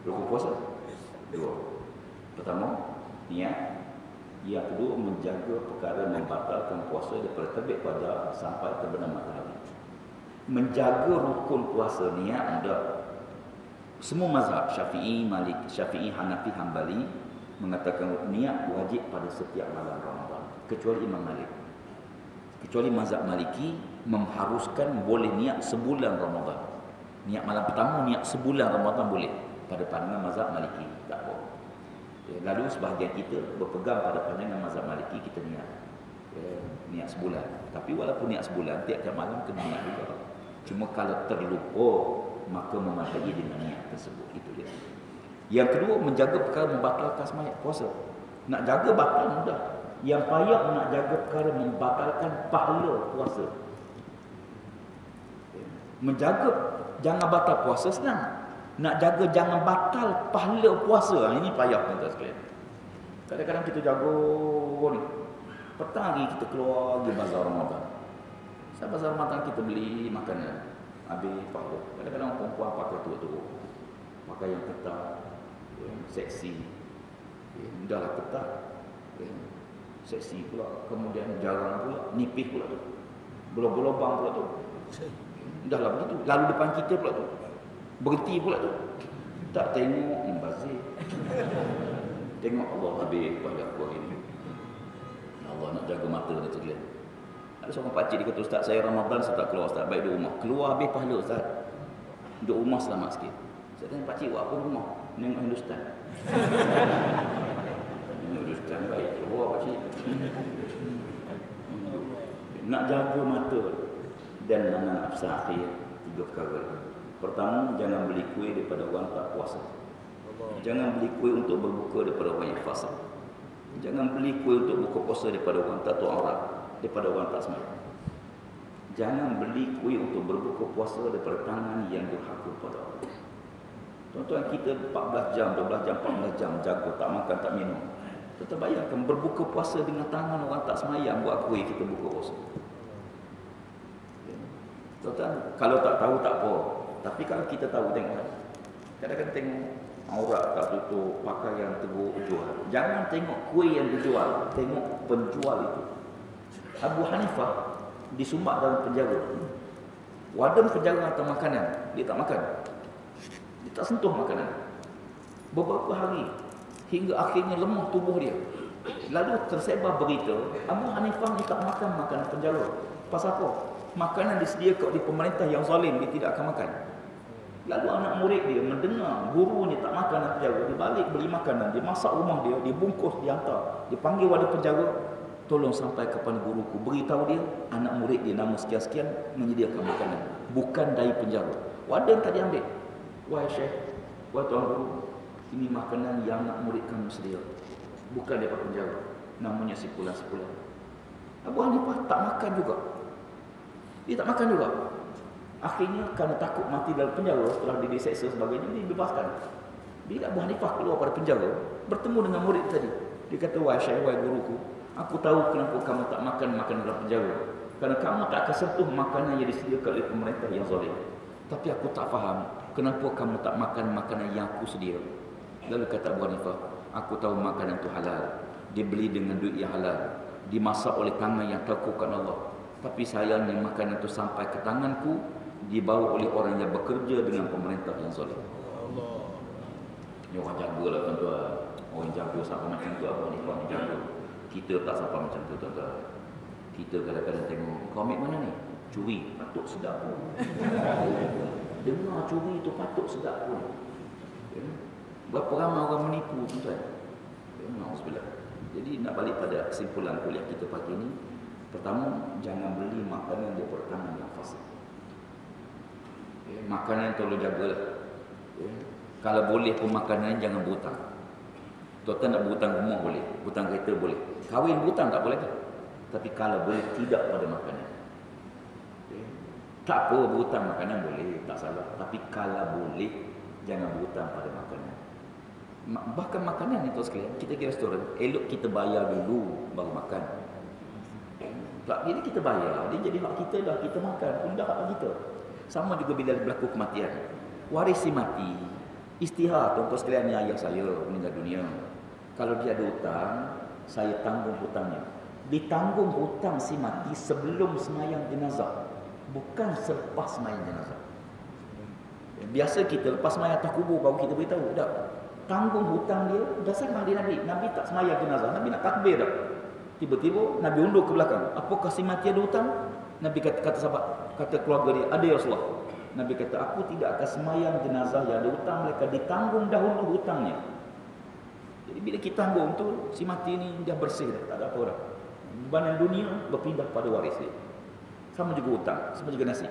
Rukun puasa 2. Pertama, niat. Yang kedua, menjaga perkara membatalkan puasa daripada terbit fajar sampai terbenam matahari. Menjaga rukun puasa, niat mudah. Semua mazhab Syafi'i, Malik, Syafi'i, Hanafi, Hambali mengatakan niat wajib pada setiap malam Ramadan, kecuali Imam Malik. Kecuali mazhab Maliki mengharuskan boleh niat sebulan Ramadan. Niat malam pertama, niat sebulan Ramadan boleh. Pada pandangan mazhab Maliki tak boleh. Lalu sebahagian kita berpegang pada pandangan mazhab Maliki, kita niat sebulan. Tapi walaupun niat sebulan, tiap-tiap malam kena niat juga. Cuma kalau terlupa, maka memadai dengan niat tersebut. Itu dia. Yang kedua, menjaga perkara membatalkan semayang puasa. Nak jaga batal mudah. Yang payah nak jaga perkara membatalkan pahala puasa. Menjaga jangan batal puasa senang. Nak jaga jangan batal pahala puasa, ini payah tuan-tuan sekalian. Kadang-kadang kita jaga ni. Petang hari kita keluar pergi bazar Ramadan. Sebab bazar Ramadan kita beli makanan. Habis pahala. Kadang-kadang perempuan pakai turut-turut. Pakai yang ketat, seksi. Mudahlah ketat. Seksi pula. Kemudian jarang pula. Nipis pula tu. Berlubang pula tu. Dahlah begitu. Lalu depan kita pula tu. Berhenti pula tu. Tak tengok membazir. Tengok Allah habis pada aku hari ni. Allah nak jaga mata ni sekalian. Ada seorang pakcik dia kata, Ustaz, saya Ramadan saya tak keluar, Ustaz. Baik duduk rumah. Keluar habis pahala, Ustaz. Duduk rumah selamat sikit. Saya tanya, pakcik buat apa rumah? Nengok Hindustan. Nengok Hindustan baik. Keluar pakcik. Nak jaga mata dan anak nafsu akhir. 3 perkara. Pertama, jangan beli kuih daripada orang tak puasa. Jangan beli kuih untuk berbuka daripada orang yang fasa. Jangan beli kuih untuk buka puasa daripada orang tak tahu aurat, daripada orang tak sembahyang. Jangan beli kuih untuk berbuka puasa daripada tangan yang durhaka pada Allah. Tuan-tuan, kita 14 jam, 12 jam, 14 jam jaga tak makan, tak minum. Kita bayangkan berbuka puasa dengan tangan orang tak sembahyang, buat kuih kita buka puasa. Tuan-tuan, kalau tak tahu tak apa. Tapi kalau kita tahu, tengok. Kadang-kadang tengok aurat tak tutup, pakaian teruk, jual. Jangan tengok kuih yang dijual, tengok penjual itu. Abu Hanifah disumbat dalam penjara. Warden penjara hantar makanan, dia tak makan. Dia tak sentuh makanan. Beberapa hari hingga akhirnya lemah tubuh dia. Lalu tersebar berita, Abu Hanifah ni tak makan makanan penjara. Pasal apa? Makanan disediakan di pemerintah yang zalim, dia tidak akan makan. Lalu anak murid dia mendengar gurunya tak makan dalam penjara, dia balik beli makanan, dia masak rumah dia, dia bungkus, dia hantar. Dia panggil wali penjara, tolong sampai kepada guruku, beritahu dia anak murid dia nama sekian-sekian menyediakan makanan, bukan dari penjara. Warden tak diambil. Wahai Syekh, wahai tuan guru, ini makanan yang anak murid kamu sedia, bukan daripada penjara. Namanya sipulan-sipulan. Abu Hanifah tak makan juga. Dia tak makan juga. Akhirnya kerana takut mati dalam penjara, setelah dia diseksa sebagainya, dia dibebaskan. Bila Abu Hanifah keluar pada penjara, bertemu dengan murid tadi. Dia kata, wahai Syekh, wahai guruku, aku tahu kenapa kamu tak makan makanan dalam penjara. Kerana kamu tak akan sentuh makanan yang disediakan oleh pemerintah yang zalim. Tapi aku tak faham, kenapa kamu tak makan makanan yang aku sedia. Lalu kata Abu Hanifah, aku tahu makanan itu halal. Dibeli dengan duit yang halal. Dimasak oleh tangan yang takutkan Allah. Tapi sayangnya makanan itu sampai ke tanganku, dibawa oleh orang yang bekerja dengan pemerintah yang zalim. Ini orang jaga lah tuan-tuan. Orang jaga sampai macam tu, Abu Hanifah ni jaga. Kita tak sampai macam tu tuan-tuan. Kita kadang-kadang tengok, kau ambil mana ni? Curi, patut sedap pun. Dengar curi itu patut sedap pun. Berapa ramai orang menipu tuan-tuan. Jadi nak balik pada kesimpulan kuliah kita pagi ni. Pertama, jangan beli makanan daripada tangan yang fasik. Makanan tolong jagalah. Kalau boleh pun makanan jangan berhutang. Tuan-tuan nak berhutang rumah boleh, berhutang kereta boleh. Kahwin berhutang tak boleh. Tapi kalau boleh tidak pada makanan. Tak apa berhutang makanan boleh, tak salah. Tapi kalau boleh jangan berhutang pada makanan. Bahkan makanan ni tuan sekalian, kita pergi restoran, elok kita bayar dulu baru makan. Tak, bila kita bayar, dia jadi hak kita dah, kita makan pun dah hak kita. Sama juga bila berlaku kematian. Warisi mati, istihar tuan-tuan sekalian, ni ayah saya meninggal dunia. Kalau dia ada hutang, saya tanggung hutangnya. Ditanggung hutang si mati sebelum semayang jenazah, bukan selepas semayang jenazah. Biasa kita lepas semayang atas kubur baru kita beritahu, dah tanggung hutang dia. Dasar Nabi, Nabi tak semayang jenazah, Nabi nak takbir dah. Tiba-tiba Nabi undur ke belakang. Apakah si mati ada hutang? Nabi kata sahabat, kata keluarga dia, ada ya Rasulullah. Nabi kata, aku tidak akan semayang jenazah yang ada hutang, mereka ditanggung dahulu hutangnya. Jadi bila kita tanggung tu, si mati ni dia bersih dah, tak ada apa dah. Bebanan dunia berpindah pada waris dia. Sama juga hutang, sama juga nasi.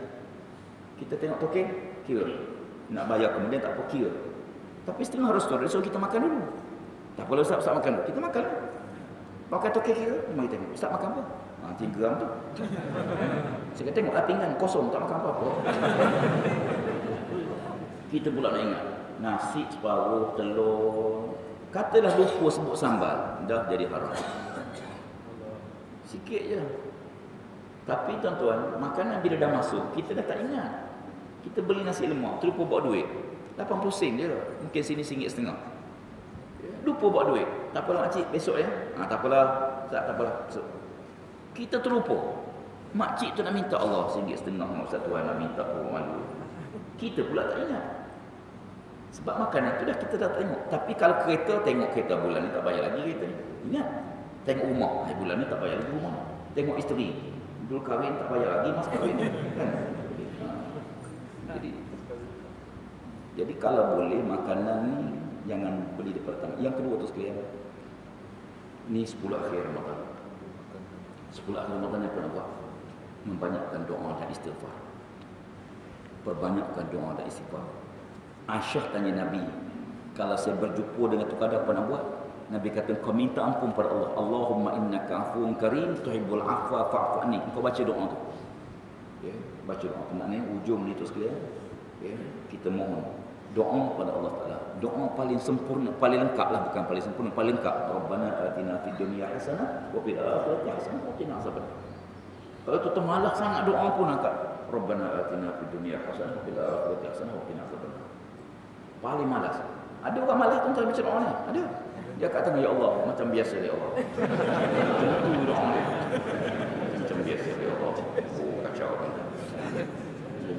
Kita tengok token, kira. Nak bayar kemudian tak apa, kira. Tapi setengah restoran, so kita makan dulu. Tak boleh Ustaz makan. Kita makan. Pakai tokek kira, mari tengok. Ustaz makan apa? 3 gram tu. Saya kata tengok pinggan kosong, tak makan apa-apa. Kita pula nak ingat. Nasi separuh, telur. Katalah lupa sebut sambal. Dah jadi haram. Sikit je. Tapi tuan-tuan, makanan bila dah masuk, kita dah tak ingat. Kita beli nasi lemak, terlupa bawa duit. 80 sen je. Mungkin sini RM1.50. Lupa bawa duit. Tak apalah makcik, besok ya. Tak apalah. Tak apalah. Besok. Kita terlupa. Makcik tu nak minta Allah RM1.50. Ustaz Tuhan nak minta pun malu. Kita pula tak ingat. Sebab makanan tu dah kita dah tengok. Tapi kalau kereta, tengok kereta bulan ni tak bayar lagi kereta ni. Ingat. Tengok rumah. Bulan ni tak bayar lagi rumah. Tengok isteri. Dulu kahwin tak bayar lagi mas kahwin. Kan? Jadi kalau boleh makanan ni jangan beli daripada tangan. Yang kedua tu sekalian. Ni 10 akhir Ramadan. 10 akhir Ramadan yang pernah buat. Membanyakkan doa dan istighfar. Perbanyakkan doa dan istighfar. Aisyah tanya Nabi, kalau saya berjumpa dengan tu kadang apa nak buat? Nabi kata, kau minta ampun pada Allah. Allahumma innaka afuwun karim tuhibbul afwa fa'fu anni. Kau baca doa tu. Okay. Baca doa tu. Maknanya ujung ni tu sekalian. Okay. Kita mohon doa pada Allah Ta'ala. Doa paling sempurna, paling lengkap lah. Bukan paling sempurna, paling lengkap. Rabbana atina fid dunya hasanah wa fil akhirati hasanah wa qina adzabannar. Kalau tu malas sangat doa pun angkat. Rabbana atina fid dunya hasanah wa fil akhirati hasanah wa qina adzabannar. Paling malas. Ada orang malas tuan-tuan baca doa ni. Ada. Dia kata, ya Allah, macam biasa ya Allah. Macam tu doa ni. Macam biasa ya Allah. Oh, kacau kan.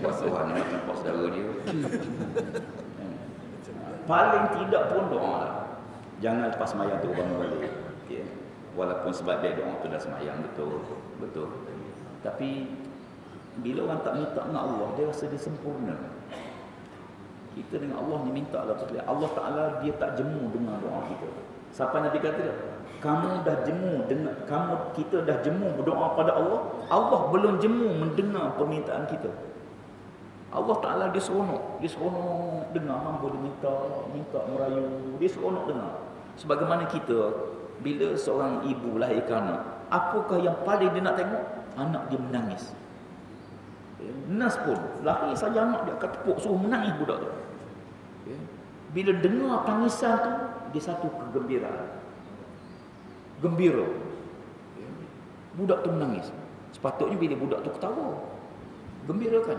Buat Tuhan macam pak saudara dia. Paling tidak pun doa lah. Jangan lepas semayang tu bangun balik. Okay. Walaupun sebab dia doa tu dah semayang, betul. Betul. Tapi bila orang tak minta dengan Allah, dia rasa dia sempurna. Kita dengan Allah ni minta Allah Ta'ala. Allah Ta'ala dia tak jemu dengan doa kita. Siapa Nabi kata dia? Kamu dah jemu dengan kita dah jemu berdoa pada Allah. Allah belum jemu mendengar permintaan kita. Allah Ta'ala dia seronok dengar hamba dia minta merayu. Dia seronok dengar. Sebagaimana kita bila seorang ibu lahirkan anak, apakah yang paling dia nak tengok? Anak dia menangis. Nas pun lahir saja anak dia akan tepuk suruh menangis budak tu. Bila dengar tangisan tu, dia satu kegembiraan. Gembira. Budak tu menangis. Sepatutnya bila budak tu ketawa, gembira kan.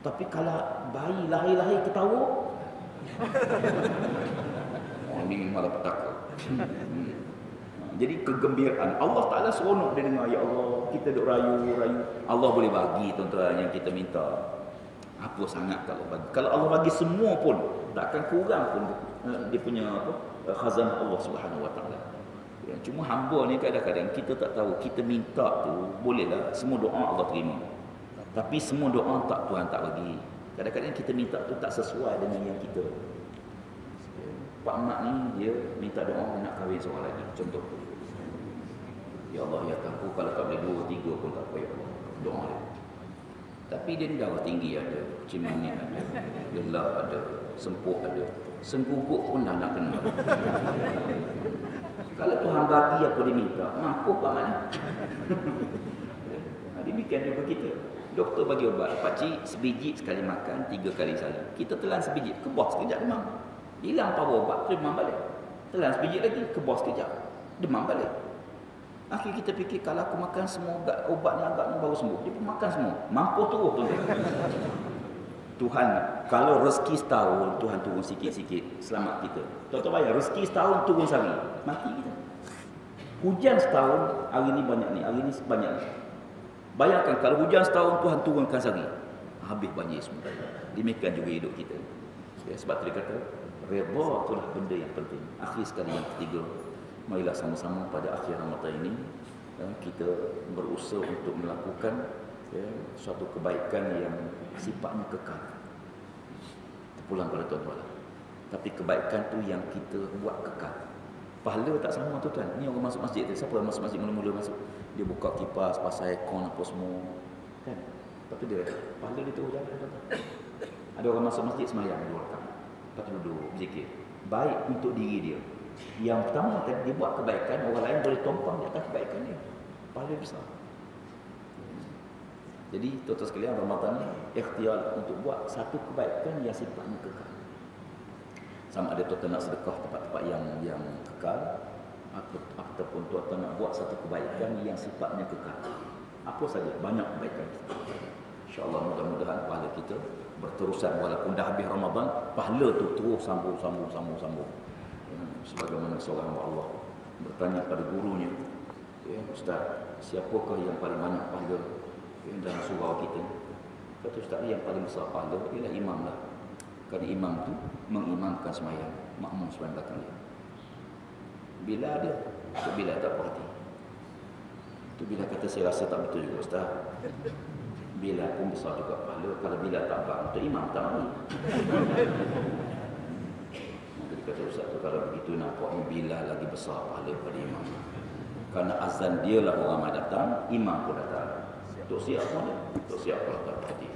Tapi kalau bayi lahir ketawa, ini malah petaka. Jadi kegembiraan Allah Ta'ala seronok dia dengar. Ya Allah, kita duk rayu. Allah boleh bagi tuan-tuan yang kita minta. Apa sangat kalau bagi. Kalau Allah bagi semua pun, takkan kurang pun dia punya khazanah Allah Subhanahu Wa Ta'ala. Ya, cuma hamba ni kadang-kadang kita tak tahu. Kita minta tu, bolehlah semua doa Allah terima. Tapi semua doa Tuhan tak bagi. Kadang-kadang kita minta tu tak sesuai dengan yang kita. Pak mak ni dia minta doa nak kahwin seorang lagi. Contoh. Ya Allah, ya aku kalau tak boleh 2, 3 pun tak apa ya Allah. Doa dia. Tapi dia darah tinggi ada, cimanya ada, gelap ada, sempuk ada, sengkukuk pun dah nak kena. Kalau Tuhan bagi apa dia minta, mampu Pak mana? Demikian juga kita. Doktor bagi ubat, pakcik sebiji sekali makan, 3 kali sehari. Kita telan sebiji, kebos sekejap demam. Hilang power ubat, demam balik. Telan sebiji lagi, kebos sekejap, demam balik. Akhir kita fikir kalau aku makan semua ubat ni agak baru sembuh. Dia pun makan semua. Mampu turun tuan-tuan. Tuhan, kalau rezeki setahun, Tuhan turun sikit-sikit. Selamat kita. Tuan-tuan bayar, rezeki setahun turun sehari. Mati kita. Hujan setahun, hari ni banyak ni. Hari ni banyak ni. Bayangkan kalau hujan setahun, Tuhan turunkan sehari. Habis banjir semua. Demikian juga hidup kita. Ya, sebab tu dia kata, redha itulah benda yang penting. Akhir sekali yang ketiga. Marilah sama-sama pada akhir Ramadan ini kita berusaha untuk melakukan suatu kebaikan yang sifatnya kekal. Terpulang pada tuan-tuan. Tapi kebaikan tu yang kita buat kekal. Pahala tak sama tuan-tuan. Ni orang masuk masjid tu. Siapa yang masuk masjid mula-mula masuk? Dia buka kipas, pasang aircon apa semua. Kan? Lepas tu dia, pahala dia tu jalan tuan-tuan. Ada orang masuk masjid semayang 2 rakaat. Lepas tu duduk berzikir. Baik untuk diri dia. Yang pertama tadi dia buat kebaikan, orang lain boleh tumpang di atas kebaikan dia. Pahala besar. Jadi tuan-tuan sekalian, Ramadan ni ikhtiar untuk buat satu kebaikan yang sifatnya kekal. Sama ada tuan-tuan nak sedekah tempat-tempat yang kekal, ataupun tuan-tuan nak buat satu kebaikan yang sifatnya kekal. Apa saja, banyak kebaikan. InsyaAllah mudah-mudahan pahala kita berterusan walaupun dah habis Ramadan, pahala tu terus sambung. Sebagaimana seorang hamba Allah bertanya pada gurunya, Ustaz, siapakah yang paling banyak pahala dalam surau kita? Kata Ustaz, yang paling besar pahala ialah imam lah. Kerana imam tu mengimamkan sembahyang, makmum sembahyang belakang dia. Bila ada, tu bila tak perhati. Tu bila kata saya rasa tak betul juga Ustaz. Bila pun besar juga pahala. Kalau bila tak bang, tu imam tak mari. Jadi kata Ustaz tu, kalau begitu nampaknya bila lagi besar pahala pada imam. Kerana azan dia lah orang ramai datang, imam pun datang. Tok siap pun ada. Tok siap pun tak perhati.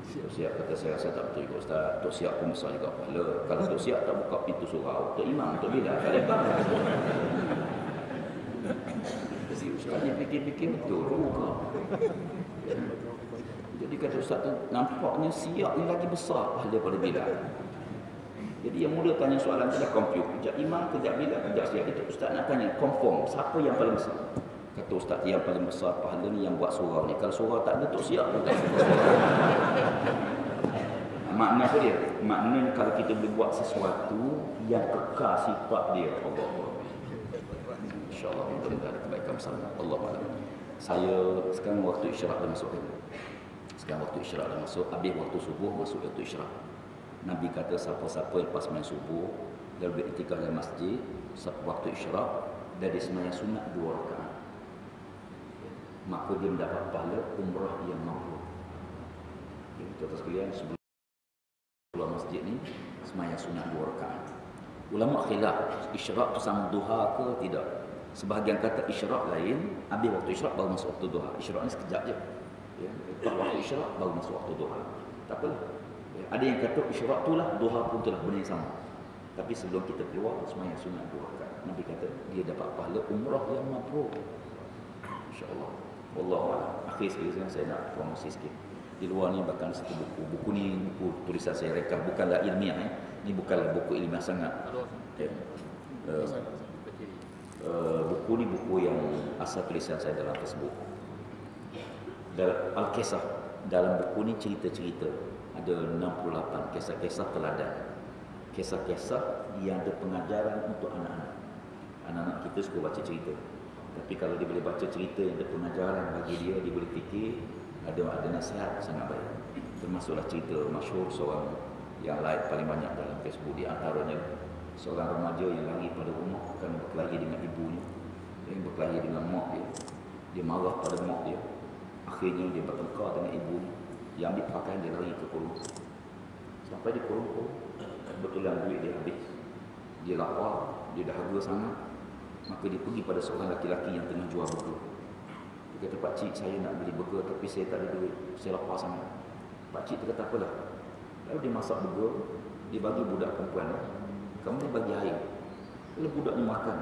Tok siap kata saya rasa tak betul juga Ustaz. Tok siap pun besar juga pahala. Kalau Tok siap tak buka pintu surau, Tok imam, Tok bila tak lebar. Jadi Ustaz ni fikir-fikir betul juga. Jadi kata Ustaz tu, nampaknya siap ni lagi besar pahala pada bila. Jadi yang mula tanya soalan tu dah confuse. Kejap imam, kejap bila, kejap siap. Itu Ustaz nak tanya, confirm, siapa yang paling besar? Kata Ustaz, yang paling besar pahala ni yang buat surau ni. Kalau surau tak ada, Tok siap pun tak. Makna apa dia? Maknanya kalau kita boleh buat sesuatu yang kekal sifat dia, Allah. InsyaAllah mudah-mudahan ada kebaikan bersama. Allah malam. Saya sekarang waktu isyarat dah masuk. Sekarang waktu isyarat dah masuk. Habis waktu subuh masuk waktu isyarat. Nabi kata siapa-siapa lepas sembahyang subuh dan beriktikaf dalam masjid waktu isyarat dan dia sembahyang sunat 2 rakaat, maka dia mendapat pahala umrah yang mabrur. Tuan-tuan sekalian, sebelum keluar masjid ni sembahyang sunat 2 rakaat. Ulama khilaf isyarat tu sama duha ke tidak. Sebahagian kata isyarat lain, habis waktu isyarat baru masuk waktu duha. Isyarat ni sekejap je. Lepas waktu isyarat baru masuk waktu duha. Tak apalah. Ada yang kata isyarat tu lah, duha pun tu lah, benda yang sama. Tapi sebelum kita keluar, sembahyang sunat 2 rakaat. Nabi kata dia dapat pahala umrah yang mabrur. InsyaAllah. Wallahualam. Akhir sekali saya nak promosi sikit. Di luar ni bahkan satu buku. Buku ni buku tulisan saya reka, bukanlah ilmiah. Ni bukanlah buku ilmiah sangat. Buku ni buku yang asal tulisan saya dalam Facebook. Al-Kisah. Dalam buku ni cerita-cerita. Ada 68 kisah-kisah teladan. Kisah-kisah yang ada pengajaran untuk anak-anak. Anak-anak kita suka baca cerita. Tapi kalau dia boleh baca cerita yang ada pengajaran bagi dia, dia boleh fikir, ada nasihat, sangat baik. Termasuklah cerita masyhur seorang yang like paling banyak dalam Facebook, di antaranya seorang remaja yang lari pada rumah akan berkelahi dengan ibunya. Dia berkelahi dengan mak dia. Dia marah pada mak dia. Akhirnya dia bertengkar dengan ibunya. Dia ambil pakaian, dia lari ke kurung. Sampai di kurung, kebetulan duit dia habis. Dia lapar, dia dahaga sangat. Maka dia pergi pada seorang laki-laki yang tengah jual burger. Dia kata, "Pakcik, saya nak beli burger tapi saya tak ada duit. Saya lapar sangat." Pakcik tu kata, "Apalah." Lalu dia masak burger, dia bagi budak perempuan. Kemudian dia bagi air. Lalu budak ni makan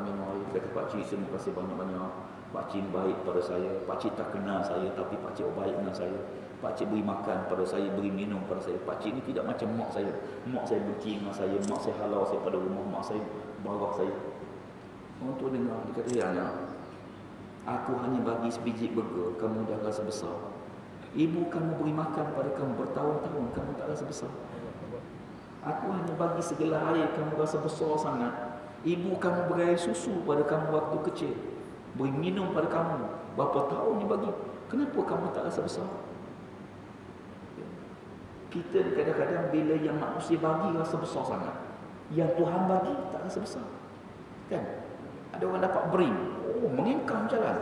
minum air. Dia kata, "Pakcik, terima kasih banyak-banyak. Pakcik baik pada saya. Pakcik tak kenal saya, tapi pakcik baik dengan saya. Pakcik beri makan pada saya, beri minum pada saya. Pakcik ni tidak macam mak saya. Mak saya benci dengan saya, mak saya halau saya pada rumah, mak saya bawa saya." Orang tua dengar, dia kata, "Ya anak, aku hanya bagi sebiji burger, kamu dah rasa besar. Ibu kamu beri makan pada kamu bertahun-tahun, kamu tak rasa besar. Aku hanya bagi segelas air, kamu rasa besar sangat. Ibu kamu beri air susu pada kamu waktu kecil, beri minum pada kamu, berapa tahun dia bagi. Kenapa kamu tak rasa besar?" Kita kadang-kadang bila yang manusia bagi rasa besar sangat, yang Tuhan bagi tak rasa besar. Kan? Ada orang dapat bering, mengingkang jalan.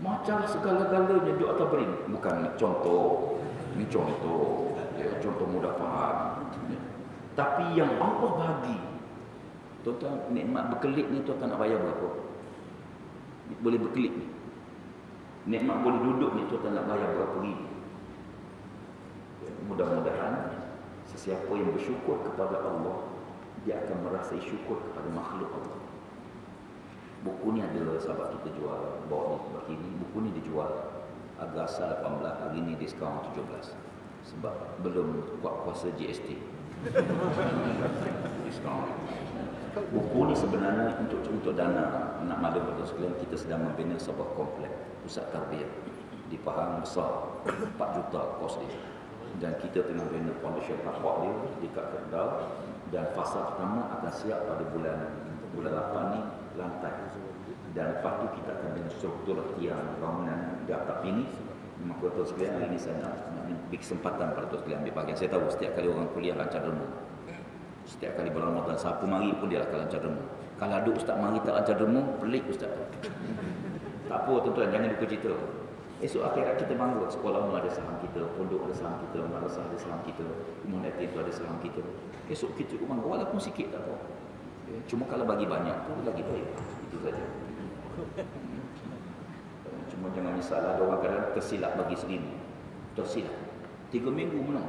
Macam segala-galanya di atas bering. Bukan contoh. Ini contoh. Contoh mudah faham. Tapi yang Allah bagi, tuan-tuan, nikmat berkelip ni tuan-tuan nak bayar berapa? Boleh berkelip ni. Nikmat boleh duduk ni tuan-tuan nak bayar berapa ribu? Mudah-mudahan sesiapa yang bersyukur kepada Allah, dia akan merasa syukur kepada makhluk Allah. Buku ni ada sahabat kita jual, bawa di tempat ini. Buku ni dijual harga asal 18, hari ni diskaun 17. Sebab belum kuat kuasa GST. Diskaun. Buku ni sebenarnya untuk dana anak mada pada sekalian. Kita sedang membina sebuah komplek pusat tarbiyah di Pahang besar, 4 juta kos dia. Dan kita tengah bina foundation tapak dia dekat Kendal, dan fasa pertama akan siap pada bulan 8 ni lantai. Dan lepas tu kita akan bina struktur tiang bangunan di atap ini. Maka tuan sekalian, hari ini saya nak beri kesempatan pada tuan sekalian ambil bahagian. Saya tahu setiap kali orang kuliah lancar derma. Setiap kali bulan Ramadan, siapa mari pun dia akan lancar derma. Kalau ada ustaz mari tak lancar derma, pelik ustaz tu. Tak apa tuan-tuan, jangan duka cita. Esok akhirat kita bangga, sekolah umum ada saham kita, pondok ada saham kita, madrasah ada saham kita, umum itu ada saham kita. Esok kita bangga, walaupun sikit tak apa. Cuma kalau bagi banyak tu lagi baik. Itu saja. Cuma jangan misalnya ada orang kadang tersilap bagi 1,000. Tersilap 3 minggu menang.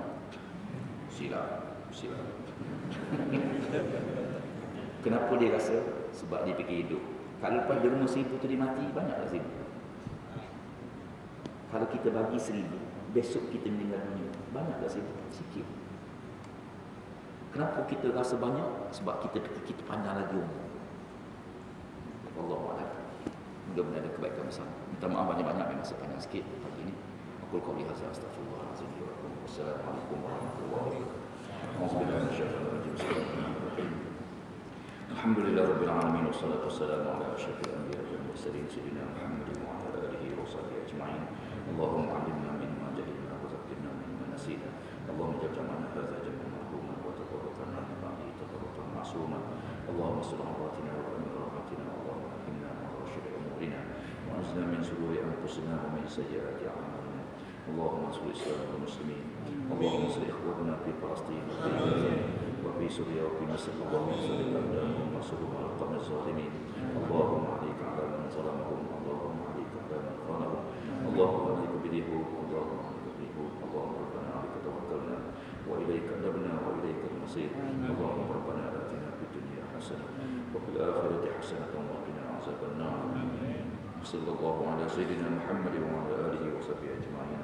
Silap. Kenapa dia rasa? Sebab dia fikir hidup. Kalau lepas derma 1,000 tu dia mati, banyaklah 1,000. Kalau kita bagi 1,000, besok kita meninggal dunia, banyaklah 1,000, sikit. Kenapa kita rasa banyak? Sebab kita panjang lagi umur. Wallahu a'lam. Mudah-mudahan ada kebaikan bersama. Minta maaf banyak-banyak, memang sepanjang sikit pagi ini. Aku qouli hadza astaghfirullahalazim wa lakum. Wassalamualaikum warahmatullahi wabarakatuh. Alhamdulillah rabbil alamin, wassalatu wassalamu ala asyrafil anbiya'i wal mursalin sayyidina Muhammadin wa ala alihi wa sahbihi ajma'in. Allahumma 'allimna mimma jahilna wa zakkirna mimma nasina. Allahumma ij'alna hadza jam'an marhuman wa tabarrakna min ba'di tabarrukan ma'suman. Allahumma salli awratina wa amin rahmatina. Allahumma inna ma'rashid umurina wa azna min sururi anfusina wa min sayyiati a'malina. Allahumma salli ala muslimin. Allahumma salli ikhwana fi Palestin wa fi Gaza wa fi Syria wa fi Misr. Allahumma salli ala Rasulullah wa ala zalimin. Allahumma 'alaika 'ala man zalamahum. Allahumma 'alaika 'ala man khanahum. Allahumma 'alaika bidihu. Allahumma 'alaika bidihu. Allahumma rabbana 'alaika tawakkalna wa ilaika anabna wa ilaika al-masir. Allahumma rabbana atina fid dunya hasanah wa fil akhirati hasanah wa qina adzaban nar. Sallallahu ala sayyidina Muhammad wa ala alihi wa sahbihi ajma'in.